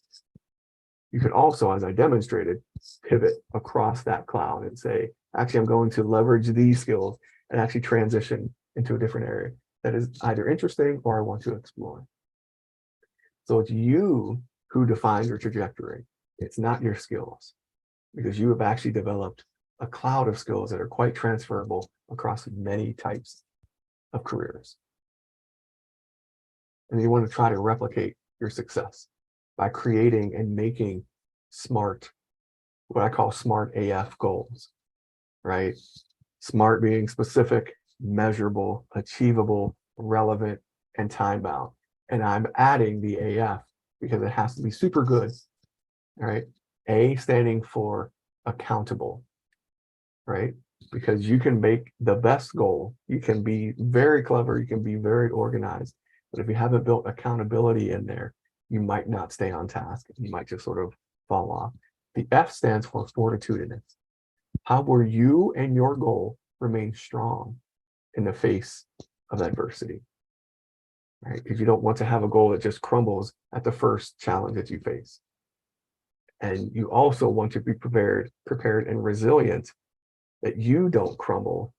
You can also, as I demonstrated, pivot across that cloud and say, actually, I'm going to leverage these skills and actually transition into a different area that is either interesting or I want to explore. So it's you who defines your trajectory. It's not your skills, because you have actually developed a cloud of skills that are quite transferable across many types of careers. And you want to try to replicate your success by creating and making smart, what I call smart AF goals, right? SMART being specific, measurable, achievable, relevant, and time-bound. And I'm adding the AF because it has to be super good, right? A standing for accountable, right? Because you can make the best goal, you can be very clever, you can be very organized, but if you haven't built accountability in there, you might not stay on task. You might just sort of fall off. The F stands for fortitudinous. How will you and your goal remain strong in the face of adversity, right? Because you don't want to have a goal that just crumbles at the first challenge that you face. And you also want to be prepared and resilient, that you don't crumble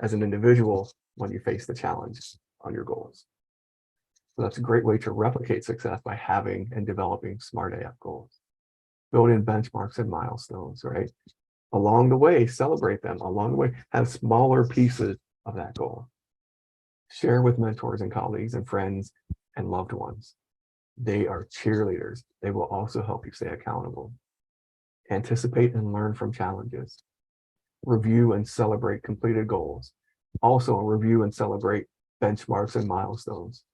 as an individual when you face the challenge on your goals. So that's a great way to replicate success, by having and developing SMART AF goals. Build in benchmarks and milestones, right? Along the way, celebrate them. Along the way, have smaller pieces of that goal. Share with mentors and colleagues and friends and loved ones. They are cheerleaders. They will also help you stay accountable. Anticipate and learn from challenges. Review and celebrate completed goals. Also review and celebrate benchmarks and milestones.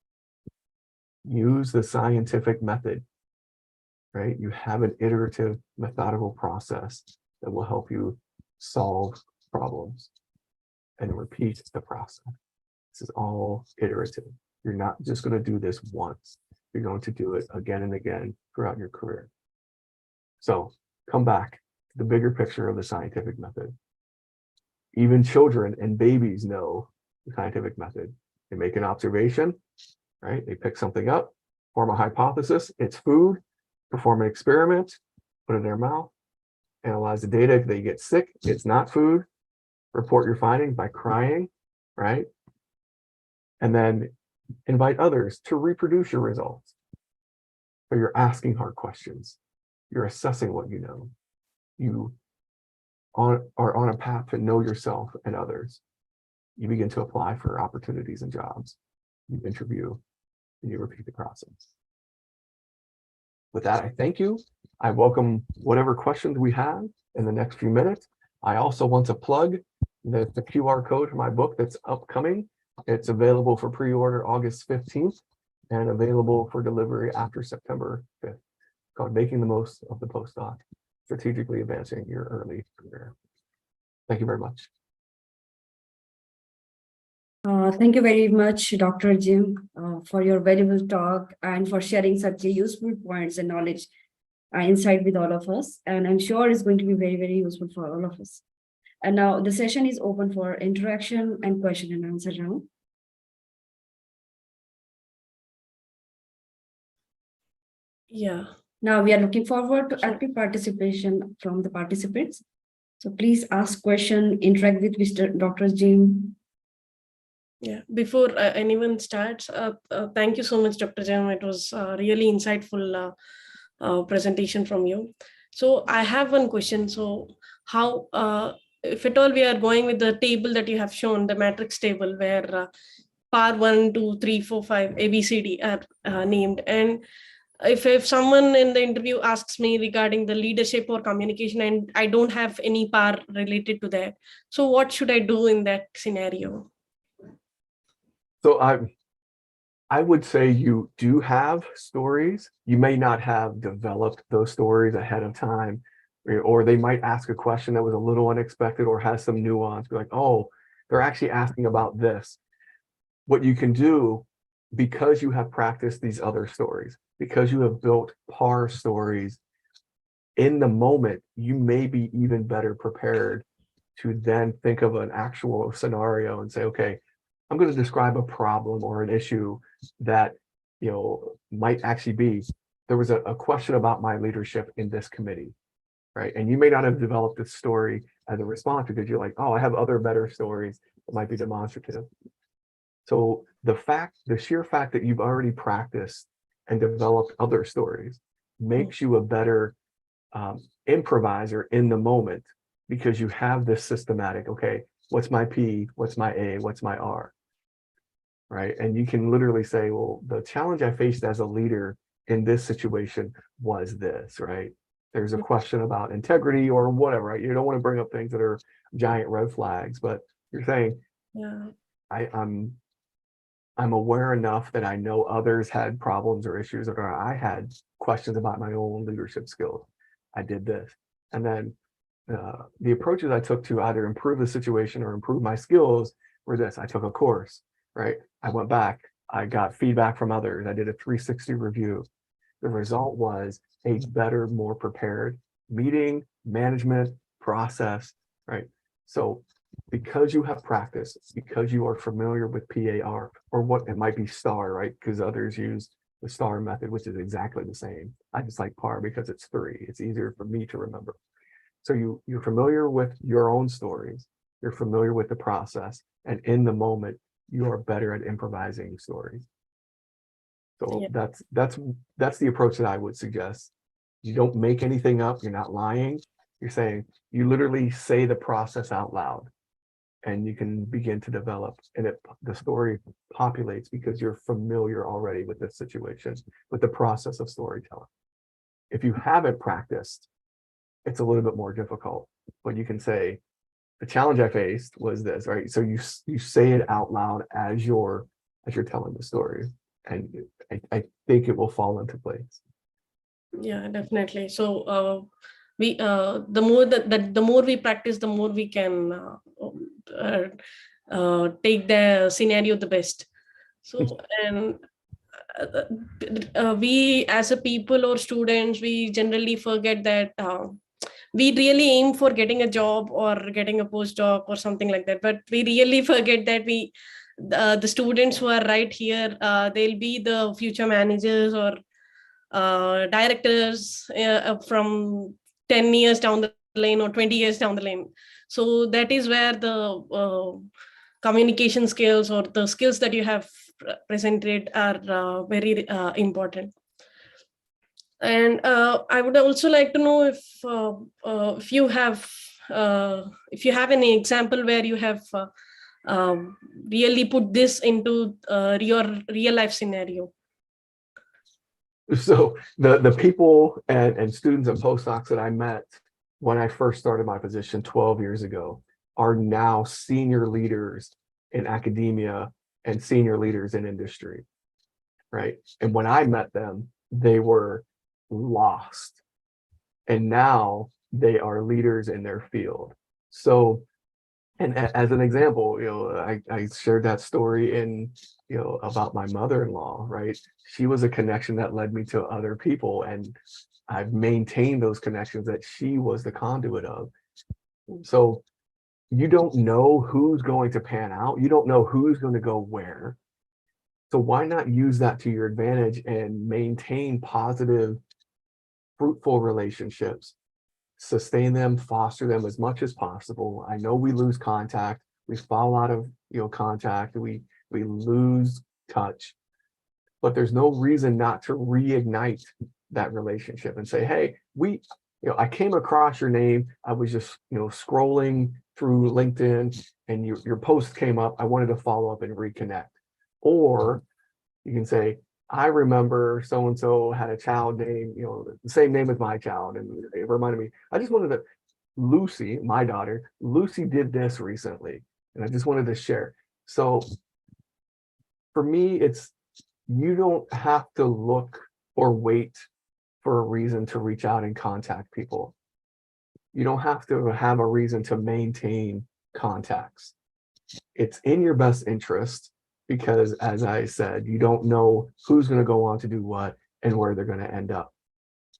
Use the scientific method, right? You have an iterative, methodical process that will help you solve problems, and repeat the process. This is all iterative. You're not just going to do this once. You're going to do it again and again throughout your career. So come back to the bigger picture of the scientific method. Even children and babies know the scientific method. They make an observation, right? They pick something up, form a hypothesis, it's food, perform an experiment, put it in their mouth, analyze the data, they get sick, it's not food, report your findings by crying, right? And then invite others to reproduce your results. So you're asking hard questions. You're assessing what you know. You are on a path to know yourself and others. You begin to apply for opportunities and jobs. You interview and you repeat the process. With that, I thank you. I welcome whatever questions we have in the next few minutes. I also want to plug the QR code for my book that's upcoming. It's available for pre-order August 15th and available for delivery after September 5th, called Making the Most of the Postdoc, Strategically Advancing Your Early Career. Thank you very much. Thank you very much, Dr. Jim, for your valuable talk and for sharing such a useful points and knowledge insight with all of us. And I'm sure it's going to be very, very useful for all of us. And now the session is open for interaction and question and answer round. Yeah. Now we are looking forward to active participation from the participants. So please ask question, interact with Mr. Dr. Jim. Yeah, before anyone starts, thank you so much, Dr. Jim. It was really insightful presentation from you. So I have one question. So how, if at all we are going with the table that you have shown, the matrix table where PAR 1, 2, 3, 4, 5, ABCD are named. And if someone in the interview asks me regarding the leadership or communication and I don't have any PAR related to that, so what should I do in that scenario? So I would say you do have stories. You may not have developed those stories ahead of time, or they might ask a question that was a little unexpected or has some nuance. Be like, oh, they're actually asking about this. What you can do, because you have practiced these other stories, because you have built PAR stories, in the moment, you may be even better prepared to then think of an actual scenario and say, okay, I'm going to describe a problem or an issue that, you know, might actually be, there was a question about my leadership in this committee, right? And you may not have developed this story as a response because you're like, oh, I have other better stories that might be demonstrative. So the sheer fact that you've already practiced and developed other stories makes you a better improviser in the moment, because you have this systematic, okay, what's my P, what's my A, what's my R, right? And you can literally say, well, the challenge I faced as a leader in this situation was this, right? There's a question about integrity or whatever, right? You don't want to bring up things that are giant red flags, but you're saying, Yeah. I'm aware enough that I know others had problems or issues, or I had questions about my own leadership skills. I did this. And then the approaches I took to either improve the situation or improve my skills were this. I took a course, right? I went back, I got feedback from others. I did a 360 review. The result was a better, more prepared meeting, management, process, right? So because you have practice, because you are familiar with PAR, or what it might be STAR, right? Because others use the STAR method, which is exactly the same. I just like PAR because it's 3. It's easier for me to remember. So you're familiar with your own stories, you're familiar with the process, and in the moment, you are better at improvising stories. So Yeah. that's the approach that I would suggest. You don't make anything up, you're not lying. You're saying, you literally say the process out loud, and you can begin to develop, and the story populates because you're familiar already with this situation, with the process of storytelling. If you haven't practiced, it's a little bit more difficult, but you can say, the challenge I faced was this, right? So you say it out loud as you're telling the story, and I think it will fall into place. Yeah, definitely. So we the more we practice, the more we can take the scenario the best. So and we as a people or students, we generally forget that we really aim for getting a job or getting a postdoc or something like that, but we really forget that the students who are right here, they'll be the future managers or directors from 10 years down the lane or 20 years down the lane. So that is where the communication skills or the skills that you have presented are very important. And I would also like to know if you have any example where you have really put this into your real life scenario. So the people and students and postdocs that I met when I first started my position 12 years ago are now senior leaders in academia and senior leaders in industry, right? And when I met them, they were lost. And now they are leaders in their field. So, and as an example, I shared that story in, about my mother-in-law, right? She was a connection that led me to other people, and I've maintained those connections that she was the conduit of. So you don't know who's going to pan out. You don't know who's going to go where. So why not use that to your advantage and maintain positive, fruitful relationships, sustain them, foster them as much as possible. I know we lose contact, we fall out of contact, we lose touch, but there's no reason not to reignite that relationship and say, hey, I came across your name, I was just scrolling through LinkedIn and your post came up, I wanted to follow up and reconnect. Or you can say, I remember so-and-so had a child name, the same name as my child. And it reminded me, Lucy, my daughter, Lucy did this recently. And I just wanted to share. So for me, you don't have to look or wait for a reason to reach out and contact people. You don't have to have a reason to maintain contacts. It's in your best interest, because as I said, you don't know who's going to go on to do what and where they're going to end up.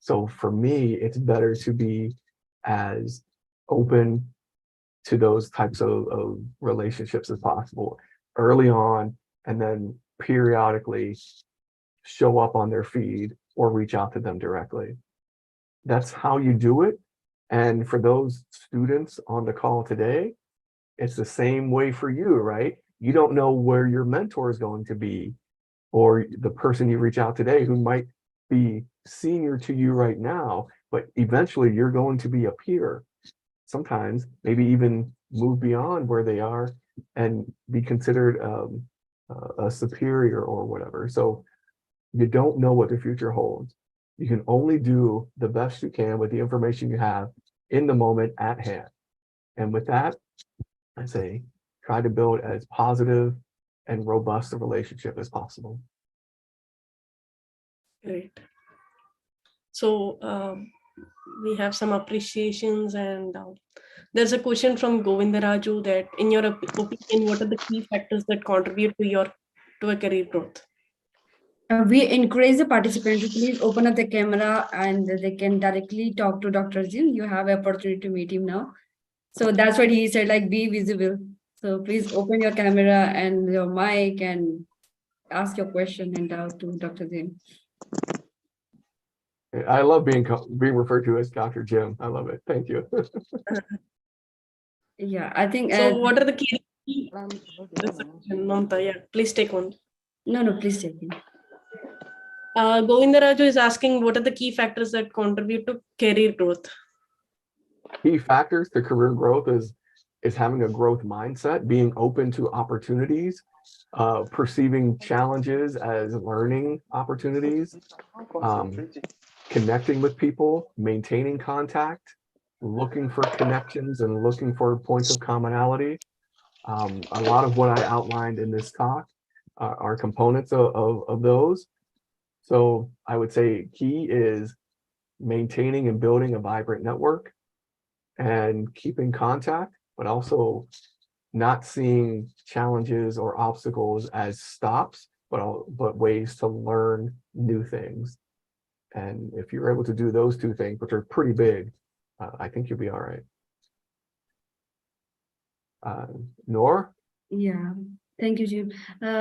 So for me, it's better to be as open to those types of relationships as possible early on, and then periodically show up on their feed or reach out to them directly. That's how you do it. And for those students on the call today, it's the same way for you, right? You don't know where your mentor is going to be, or the person you reach out today who might be senior to you right now, but eventually you're going to be a peer. Sometimes maybe even move beyond where they are and be considered a superior or whatever. So you don't know what the future holds. You can only do the best you can with the information you have in the moment at hand. And with that, I say, try to build as positive and robust a relationship as possible. Great. So we have some appreciations, and there's a question from Govindaraju that, in your opinion, what are the key factors that contribute to a career growth? We encourage the participants to please open up the camera and they can directly talk to Dr. Jim. You have an opportunity to meet him now. So that's what he said, like, be visible. So please open your camera and your mic and ask your question and talk to Dr. Jim. I love being referred to as Dr. Jim. I love it. Thank you. Yeah, I think. So what are the key? Mamta, yeah, please take one. No, please take it. Govindaraju is asking, what are the key factors that contribute to career growth? Key factors to career growth is having a growth mindset, being open to opportunities, perceiving challenges as learning opportunities, connecting with people, maintaining contact, looking for connections and looking for points of commonality. A lot of what I outlined in this talk are components of those. So I would say key is maintaining and building a vibrant network and keeping contact, but also not seeing challenges or obstacles as stops, but ways to learn new things. And if you're able to do those two things, which are pretty big, I think you'll be all right. Noor? Yeah, thank you, Jim.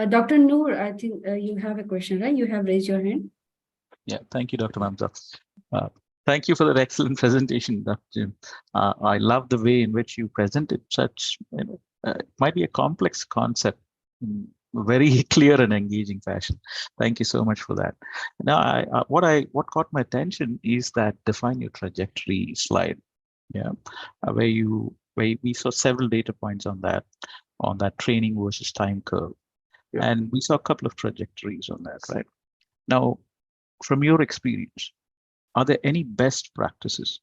Dr. Noor, I think you have a question, right? You have raised your hand. Yeah, thank you, Dr. Mamta. Thank you for that excellent presentation, Dr. Jim. I love the way in which you presented such, it might be a complex concept in a very clear and engaging fashion. Thank you so much for that. Now, what caught my attention is that define your trajectory slide, yeah, where we saw several data points on that training versus time curve, Yeah. and we saw a couple of trajectories on that, right? Now, from your experience, are there any best practices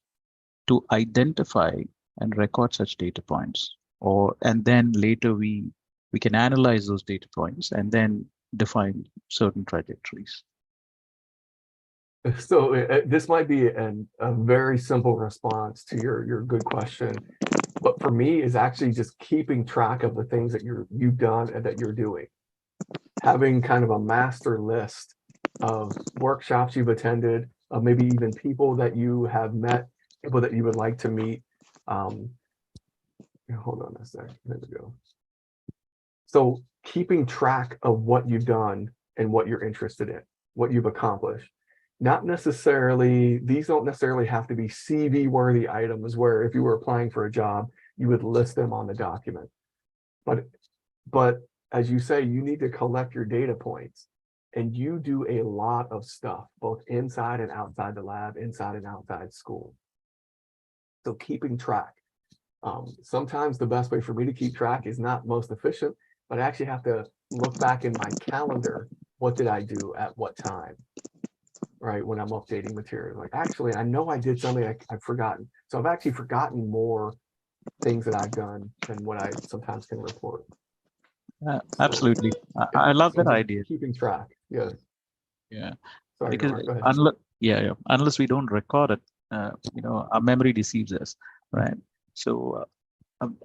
to identify and record such data points, and then later we can analyze those data points and then define certain trajectories? So this might be a very simple response to your good question, but for me is actually just keeping track of the things that you've done and that you're doing. Having kind of a master list of workshops you've attended, of maybe even people that you have met, people that you would like to meet. Hold on a sec. There we go. So keeping track of what you've done and what you're interested in, what you've accomplished. Not necessarily, these don't necessarily have to be CV worthy items where if you were applying for a job, you would list them on the document. But as you say, you need to collect your data points, and you do a lot of stuff, both inside and outside the lab, inside and outside school. So keeping track. Sometimes the best way for me to keep track is not most efficient, but I actually have to look back in my calendar. What did I do at what time? Right, when I'm updating material, like actually I know I did something I've forgotten. So I've actually forgotten more things that I've done than what I sometimes can report. Absolutely. I love that idea. Keeping track. Yeah. Yeah. Sorry, Because Mark, go ahead. Unless we don't record it, our memory deceives us, right? So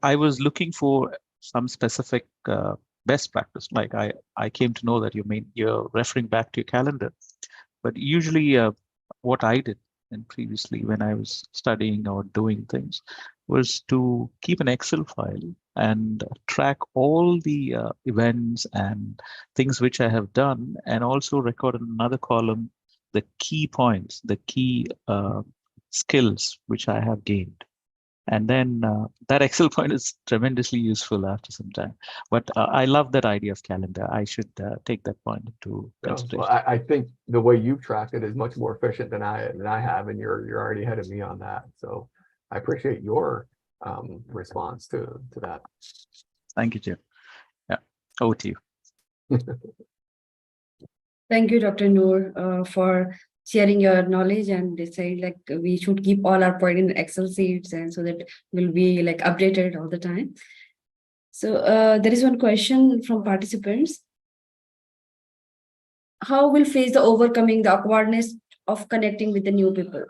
I was looking for some specific best practice. Like I came to know that you're referring back to your calendar. But usually what I did and previously when I was studying or doing things was to keep an Excel file and track all the events and things which I have done, and also record in another column the key points, the key skills which I have gained. And then that Excel point is tremendously useful after some time. But I love that idea of calendar. I should take that point into consideration. Well, I think the way you've tracked it is much more efficient than I have, and you're already ahead of me on that. So I appreciate your response to that. Thank you, Jim. Yeah, over to you. Thank you, Dr. Noor, for sharing your knowledge, and decide like we should keep all our point in Excel sheets, and so that will be like updated all the time. So there is one question from participants. How will face the overcoming the awkwardness of connecting with the new people?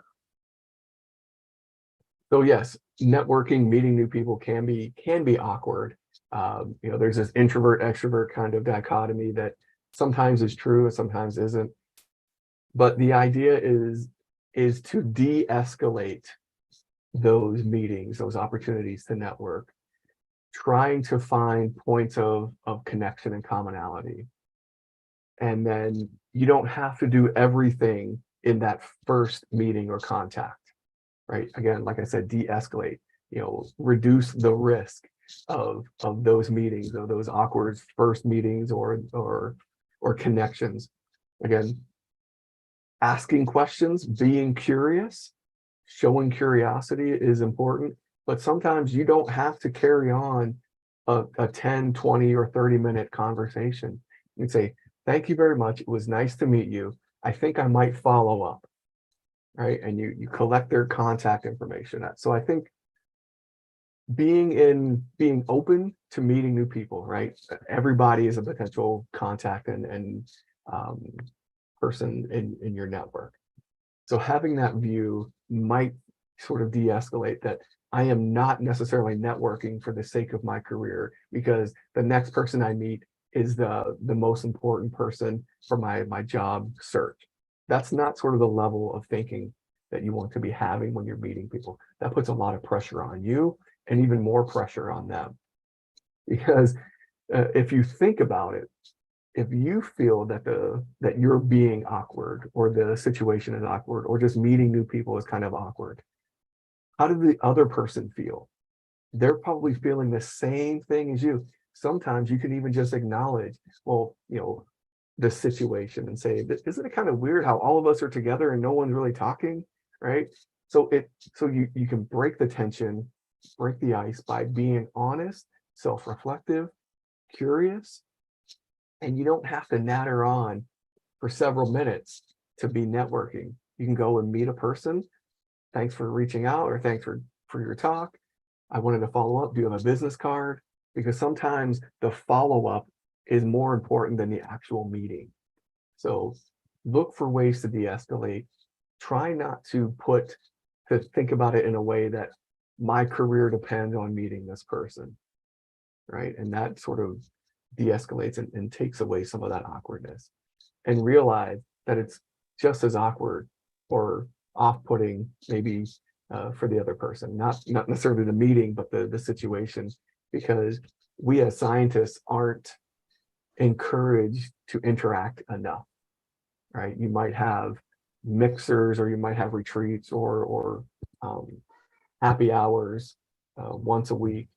So yes, networking, meeting new people can be awkward. There's this introvert extrovert kind of dichotomy that sometimes is true and sometimes isn't. But the idea is to de-escalate those meetings, those opportunities to network, trying to find points of connection and commonality. And then you don't have to do everything in that first meeting or contact, right? Again, like I said, de-escalate, reduce the risk of those meetings, of those awkward first meetings or connections. Again, asking questions, being curious, showing curiosity is important, but sometimes you don't have to carry on a 10, 20, or 30-minute conversation. You can say, thank you very much. It was nice to meet you. I think I might follow up, right? And you collect their contact information. So I think being open to meeting new people, right? Everybody is a potential contact and person in your network. So having that view might sort of de-escalate that I am not necessarily networking for the sake of my career, because the next person I meet is the most important person for my job search. That's not sort of the level of thinking that you want to be having when you're meeting people. That puts a lot of pressure on you and even more pressure on them. Because if you think about it, if you feel that that you're being awkward, or the situation is awkward, or just meeting new people is kind of awkward, how did the other person feel? They're probably feeling the same thing as you. Sometimes you can even just acknowledge, well, the situation and say, isn't it kind of weird how all of us are together and no one's really talking, right? So you can break the tension, break the ice by being honest, self-reflective, curious, and you don't have to natter on for several minutes to be networking. You can go and meet a person. Thanks for reaching out, or thanks for your talk. I wanted to follow up. Do you have a business card? Because sometimes the follow-up is more important than the actual meeting. So look for ways to de-escalate. Try not to think about it in a way that my career depends on meeting this person, right? And that sort of de-escalates and takes away some of that awkwardness. And realize that it's just as awkward or off-putting maybe for the other person, not necessarily the meeting, but the situation, because we as scientists aren't encouraged to interact enough, right? You might have mixers, or you might have retreats, or happy hours once a week,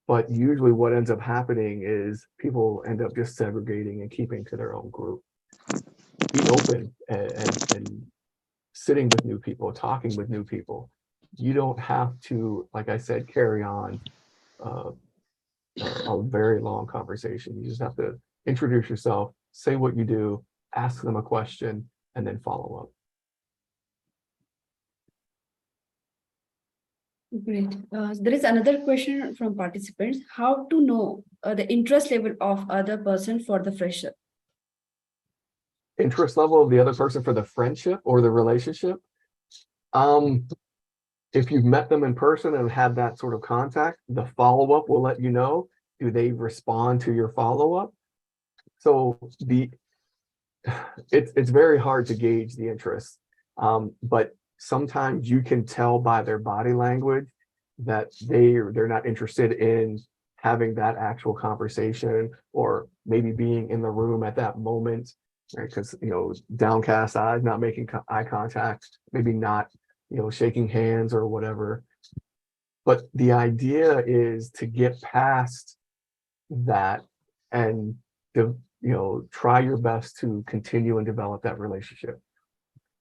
but usually what ends up happening is people end up just segregating and keeping to their own group. Be open and sitting with new people, talking with new people. You don't have to, like I said, carry on a very long conversation. You just have to introduce yourself, say what you do, ask them a question, and then follow up. Great. There is another question from participants. How to know the interest level of other person for the friendship? Interest level of the other person for the friendship or the relationship? If you've met them in person and had that sort of contact, the follow-up will let you know, do they respond to your follow-up? So it's very hard to gauge the interest, but sometimes you can tell by their body language that they're not interested in having that actual conversation, or maybe being in the room at that moment, right? Because downcast eyes, not making eye contact, maybe not shaking hands or whatever. But the idea is to get past that and try your best to continue and develop that relationship.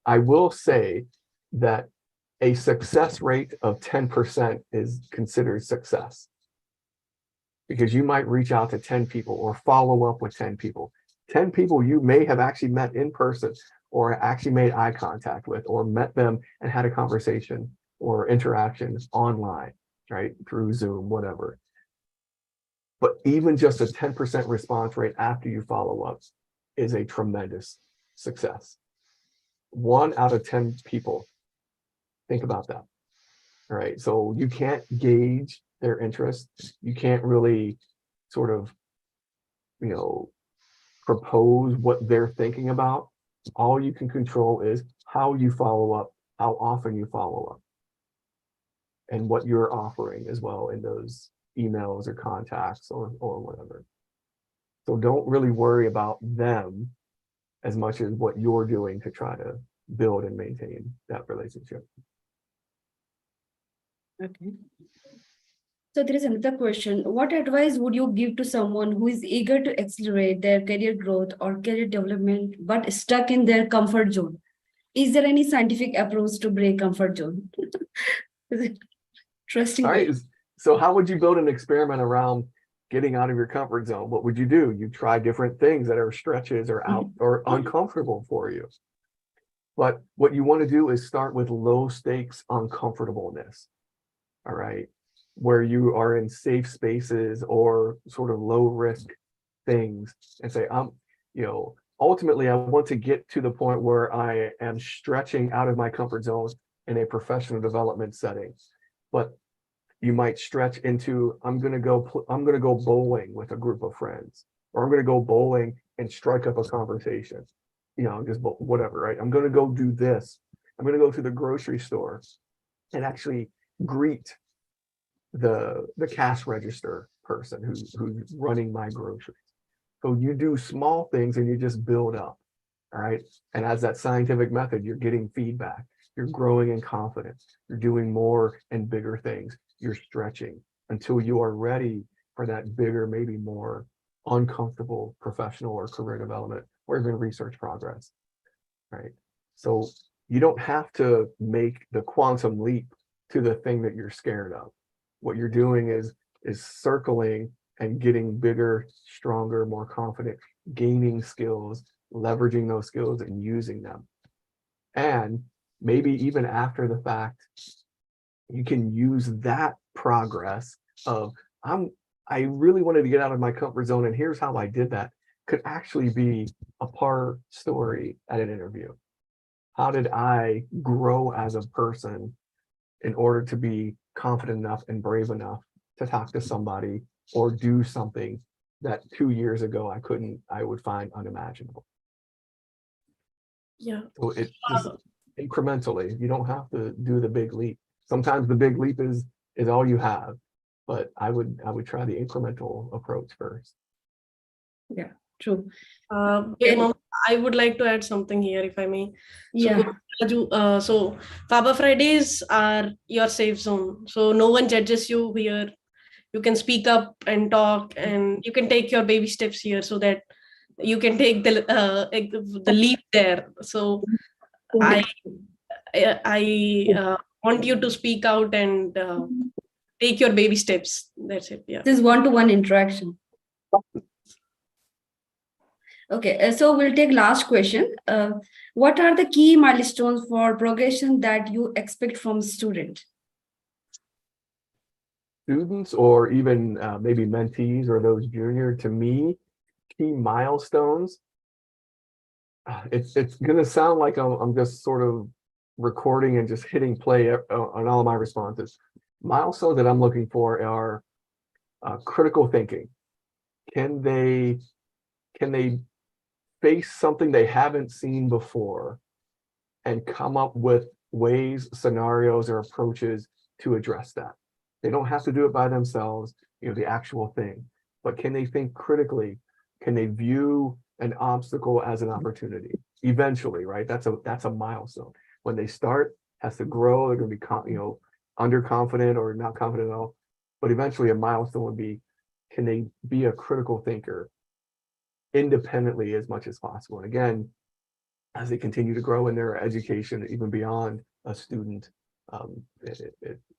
I will say that a success rate of 10% is considered success, because you might reach out to 10 people or follow up with 10 people. 10 people you may have actually met in person, or actually made eye contact with, or met them and had a conversation or interaction online, right? Through Zoom, whatever. But even just a 10% response rate after you follow up is a tremendous success. 1 out of 10 people. Think about that. All right. So you can't gauge their interest. You can't really sort of, propose what they're thinking about. All you can control is how you follow up, how often you follow up, and what you're offering as well in those emails or contacts or whatever. So don't really worry about them as much as what you're doing to try to build and maintain that relationship. Okay. So there is another question. What advice would you give to someone who is eager to accelerate their career growth or career development, but stuck in their comfort zone? Is there any scientific approach to break comfort zone? Interesting. All right. So how would you build an experiment around getting out of your comfort zone? What would you do? You try different things that are stretches or out or uncomfortable for you. But what you want to do is start with low stakes uncomfortableness. All right. Where you are in safe spaces or sort of low risk things, and say, ultimately I want to get to the point where I am stretching out of my comfort zone in a professional development setting. But you might stretch into, I'm going to go bowling with a group of friends, or I'm going to go bowling and strike up a conversation, just whatever, right? I'm going to go do this. I'm going to go to the grocery store and actually greet the cash register person who's running my groceries. So you do small things and you just build up. All right. And as that scientific method, you're getting feedback. You're growing in confidence. You're doing more and bigger things. You're stretching until you are ready for that bigger, maybe more uncomfortable professional or career development or even research progress. Right. So you don't have to make the quantum leap to the thing that you're scared of. What you're doing is circling and getting bigger, stronger, more confident, gaining skills, leveraging those skills and using them. And maybe even after the fact, you can use that progress of I really wanted to get out of my comfort zone, and here's how I did that, could actually be a part story at an interview. How did I grow as a person in order to be confident enough and brave enough to talk to somebody or do something that 2 years ago I would find unimaginable. Yeah. So it just incrementally, you don't have to do the big leap. Sometimes the big leap is all you have, but I would try the incremental approach first. Yeah, true. Mom, I would like to add something here, if I may. Yeah. So FABA Fridays are your safe zone. So no one judges you here. You can speak up and talk, and you can take your baby steps here so that you can take the leap there. So I want you to speak out and take your baby steps. That's it. Yeah. This is one-to-one interaction. Okay, so we'll take last question. What are the key milestones for progression that you expect from student? Students or even maybe mentees or those junior, to me, key milestones. It's gonna sound like I'm just sort of recording and just hitting play on all of my responses. Milestones that I'm looking for are critical thinking. Can they face something they haven't seen before and come up with ways, scenarios, or approaches to address that? They don't have to do it by themselves, the actual thing, but can they think critically? Can they view an obstacle as an opportunity? Eventually, right? That's a milestone. When they start, has to grow. They're going to be, underconfident or not confident at all. But eventually, a milestone would be, can they be a critical thinker independently as much as possible? And again, as they continue to grow in their education, even beyond a student,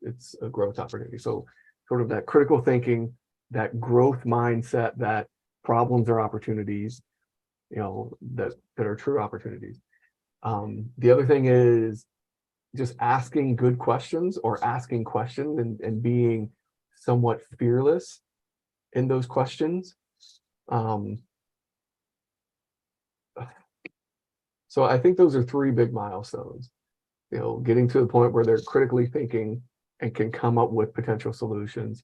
it's a growth opportunity. So sort of that critical thinking, that growth mindset, that problems are opportunities, that are true opportunities. The other thing is just asking good questions or asking questions and being somewhat fearless in those questions. So I think those are 3 big milestones. Getting to the point where they're critically thinking and can come up with potential solutions,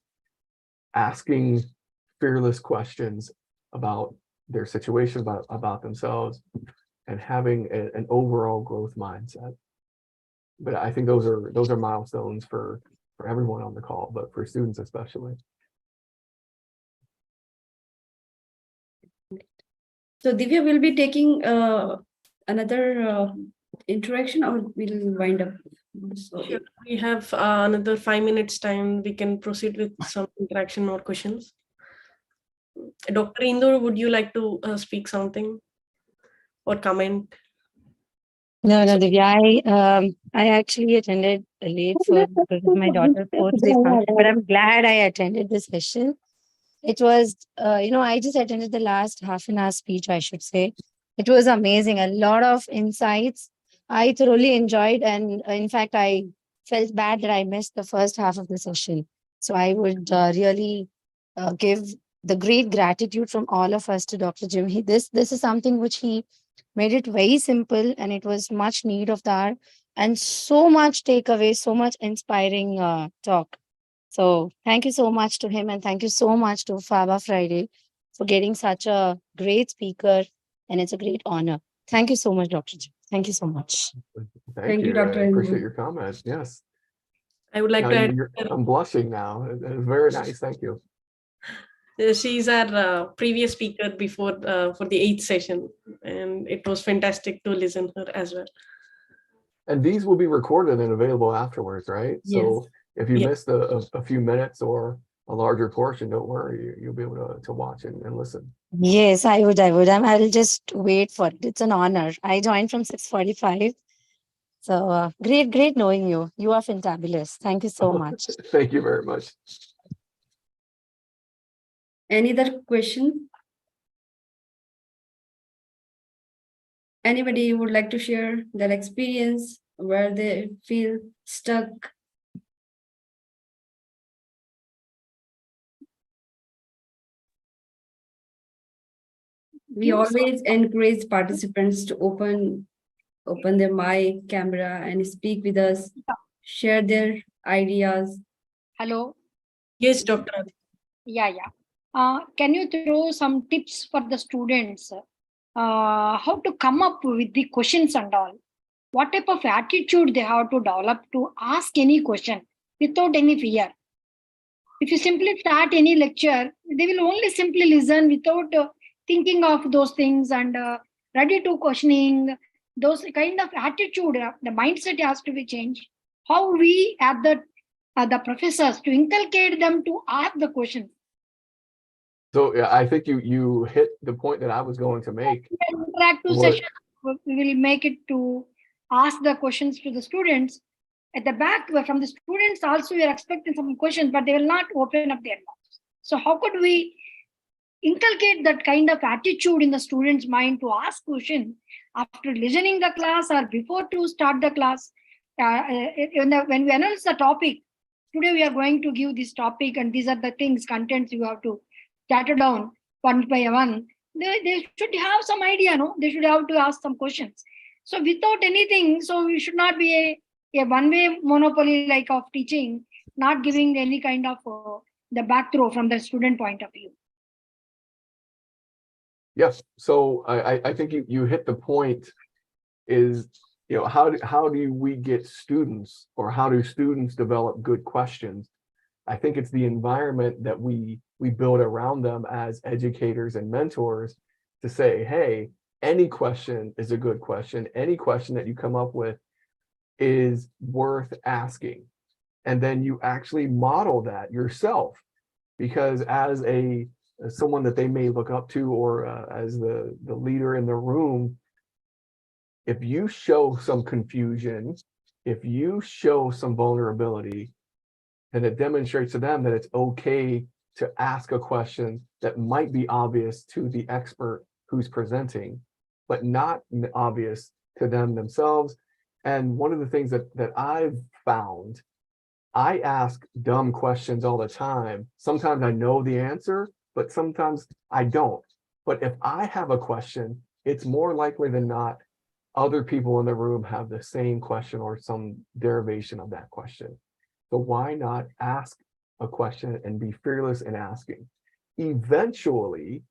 asking fearless questions about their situation, about themselves, and having an overall growth mindset. But I think those are milestones for everyone on the call, but for students especially. So Divya will be taking another interaction, or we'll wind up. Sure. We have another 5 minutes time. We can proceed with some interaction or questions. Dr. Indur, would you like to speak something or comment? No, Divya, I actually attended late because of my daughter's 4th day function, but I'm glad I attended this session. It was, I just attended the last half an hour speech, I should say. It was amazing. A lot of insights. I thoroughly enjoyed, and in fact, I felt bad that I missed the first half of the session. So I would really give the great gratitude from all of us to Dr. Jim. This is something which he made it very simple, and it was much need of the hour, and so much takeaway, so much inspiring talk. So thank you so much to him, and thank you so much to FABA Friday for getting such a great speaker, and it's a great honor. Thank you so much, Dr. Jim. Thank you so much. Thank you, Dr. I appreciate your comments. Yes. I would like to add. I'm blushing now. It's very nice. Thank you. She's our previous speaker before for the 8th session, and it was fantastic to listen to her as well. And these will be recorded and available afterwards, right? So if you Yeah. missed a few minutes or a larger portion, don't worry, you'll be able to watch and listen. Yes, I would. I'll just wait for it. It's an honor. I joined from 6:45. So great knowing you. You are fantabulous. Thank you so much. Thank you very much. Any other question? Anybody would like to share their experience where they feel stuck? We always encourage participants to open their mic, camera, and speak with us, share their ideas. Hello. Yes, Dr. Yeah. Can you throw some tips for the students? How to come up with the questions and all? What type of attitude they have to develop to ask any question without any fear? If you simply start any lecture, they will only simply listen without thinking of those things and ready to questioning. Those kind of attitude, the mindset has to be changed. How we at the professors to inculcate them to ask the question. So yeah, I think you hit the point that I was going to make. Interactive session, we will make it to ask the questions to the students. At the back, from the students also, we are expecting some questions, but they will not open up their mouths. So how could we inculcate that kind of attitude in the student's mind to ask questions after listening the class or before to start the class? When we announce the topic, today we are going to give this topic and these are the things, contents you have to jot down one by one. They should have some idea, no? They should have to ask some questions. So without anything, so we should not be a one-way monopoly like of teaching, not giving any kind of the back throw from the student point of view. Yes. So I think you hit the point is, how do we get students, or how do students develop good questions? I think it's the environment that we build around them as educators and mentors to say, hey, any question is a good question. Any question that you come up with is worth asking. And then you actually model that yourself, because as someone that they may look up to, or as the leader in the room, if you show some confusion, if you show some vulnerability, then it demonstrates to them that it's okay to ask a question that might be obvious to the expert who's presenting, but not obvious to them themselves. And one of the things that I've found, I ask dumb questions all the time. Sometimes I know the answer, but sometimes I don't. But if I have a question, it's more likely than not other people in the room have the same question or some derivation of that question. So why not ask a question and be fearless in asking? Eventually,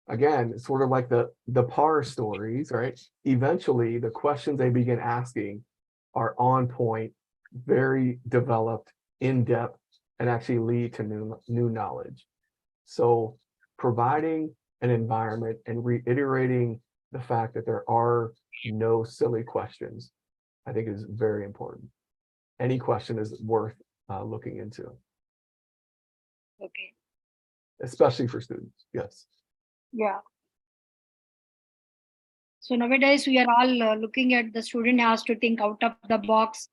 again, sort of like the PAR stories, right? Eventually, the questions they begin asking are on point, very developed, in-depth, and actually lead to new knowledge. So providing an environment and reiterating the fact that there are no silly questions, I think is very important. Any question is worth looking into. Okay. Especially for students, yes. Yeah. So nowadays we are all looking at the student has to think out of the box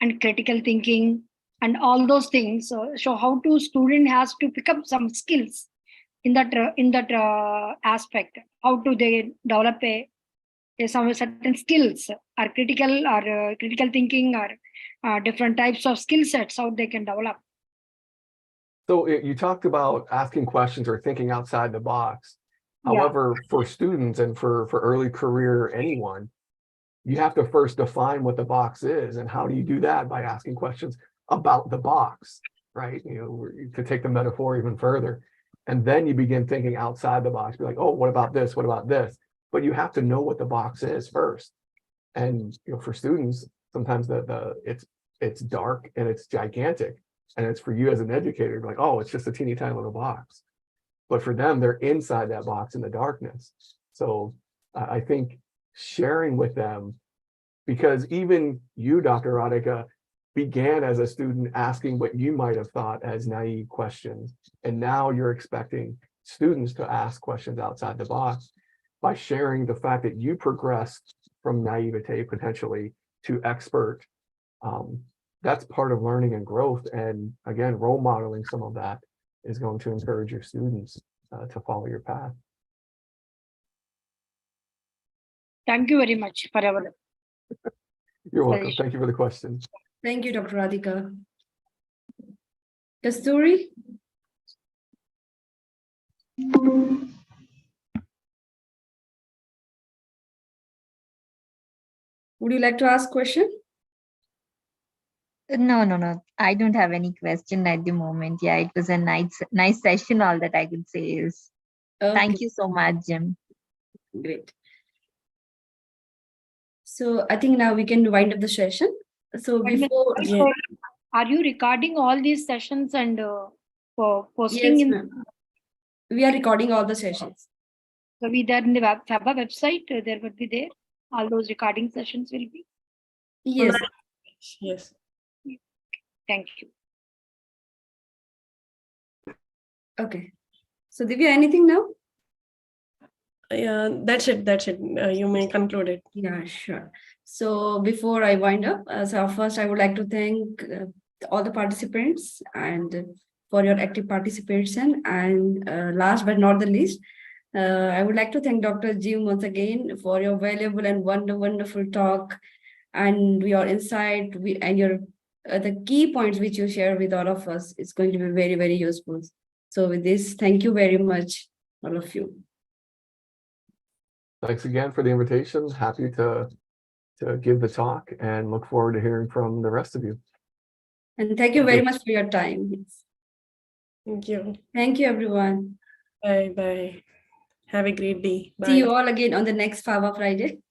and critical thinking and all those things. So how to student has to pick up some skills in that aspect. How do they develop some certain skills or critical thinking or different types of skill sets, how they can develop. So you talked about asking questions or thinking outside the box. Yeah. However, for students and for early career anyone, you have to first define what the box is. And how do you do that? By asking questions about the box, right? To take the metaphor even further. And then you begin thinking outside the box. Be like, oh, what about this? What about this? But you have to know what the box is first. And for students, sometimes it's dark and it's gigantic. And it's for you as an educator, like, oh, it's just a teeny tiny little box. but for them, they're inside that box in the darkness. So I think sharing with them, because even you, Dr. Radhika, began as a student asking what you might have thought as naive questions. And now you're expecting students to ask questions outside the box by sharing the fact that you progressed from naivete potentially to expert. That's part of learning and growth. And again, role modeling some of that is going to encourage your students to follow your path. Thank you very much for our. You're welcome. Thank you for the question. Thank you, Dr. Radhika. Kasturi? Would you like to ask question? No. I don't have any question at the moment. Yeah, it was a nice session. All that I could say is thank you so much, Jim. Great. So I think now we can wind up the session. So before, Are you recording all these sessions and for posting yes, in? ma'am. We are recording all the sessions. So be there in the FABA website. There would be there. All those recording sessions will be. Yes. Yes. Thank you. Okay. So Divya, anything now? Yeah, that's it. You may conclude it. Yeah, sure. So before I wind up, so first I would like to thank all the participants and for your active participation. And last but not the least, I would like to thank Dr. Jim once again for your valuable and wonderful talk and your insight and your the key points which you share with all of us. It's going to be very, very useful. So with this, thank you very much, all of you. Thanks again for the invitation. Happy to give the talk and look forward to hearing from the rest of you. And thank you very much for your time. Thank you. Thank you, everyone. Bye. Have a great day. Bye. See you all again on the next FABA Friday.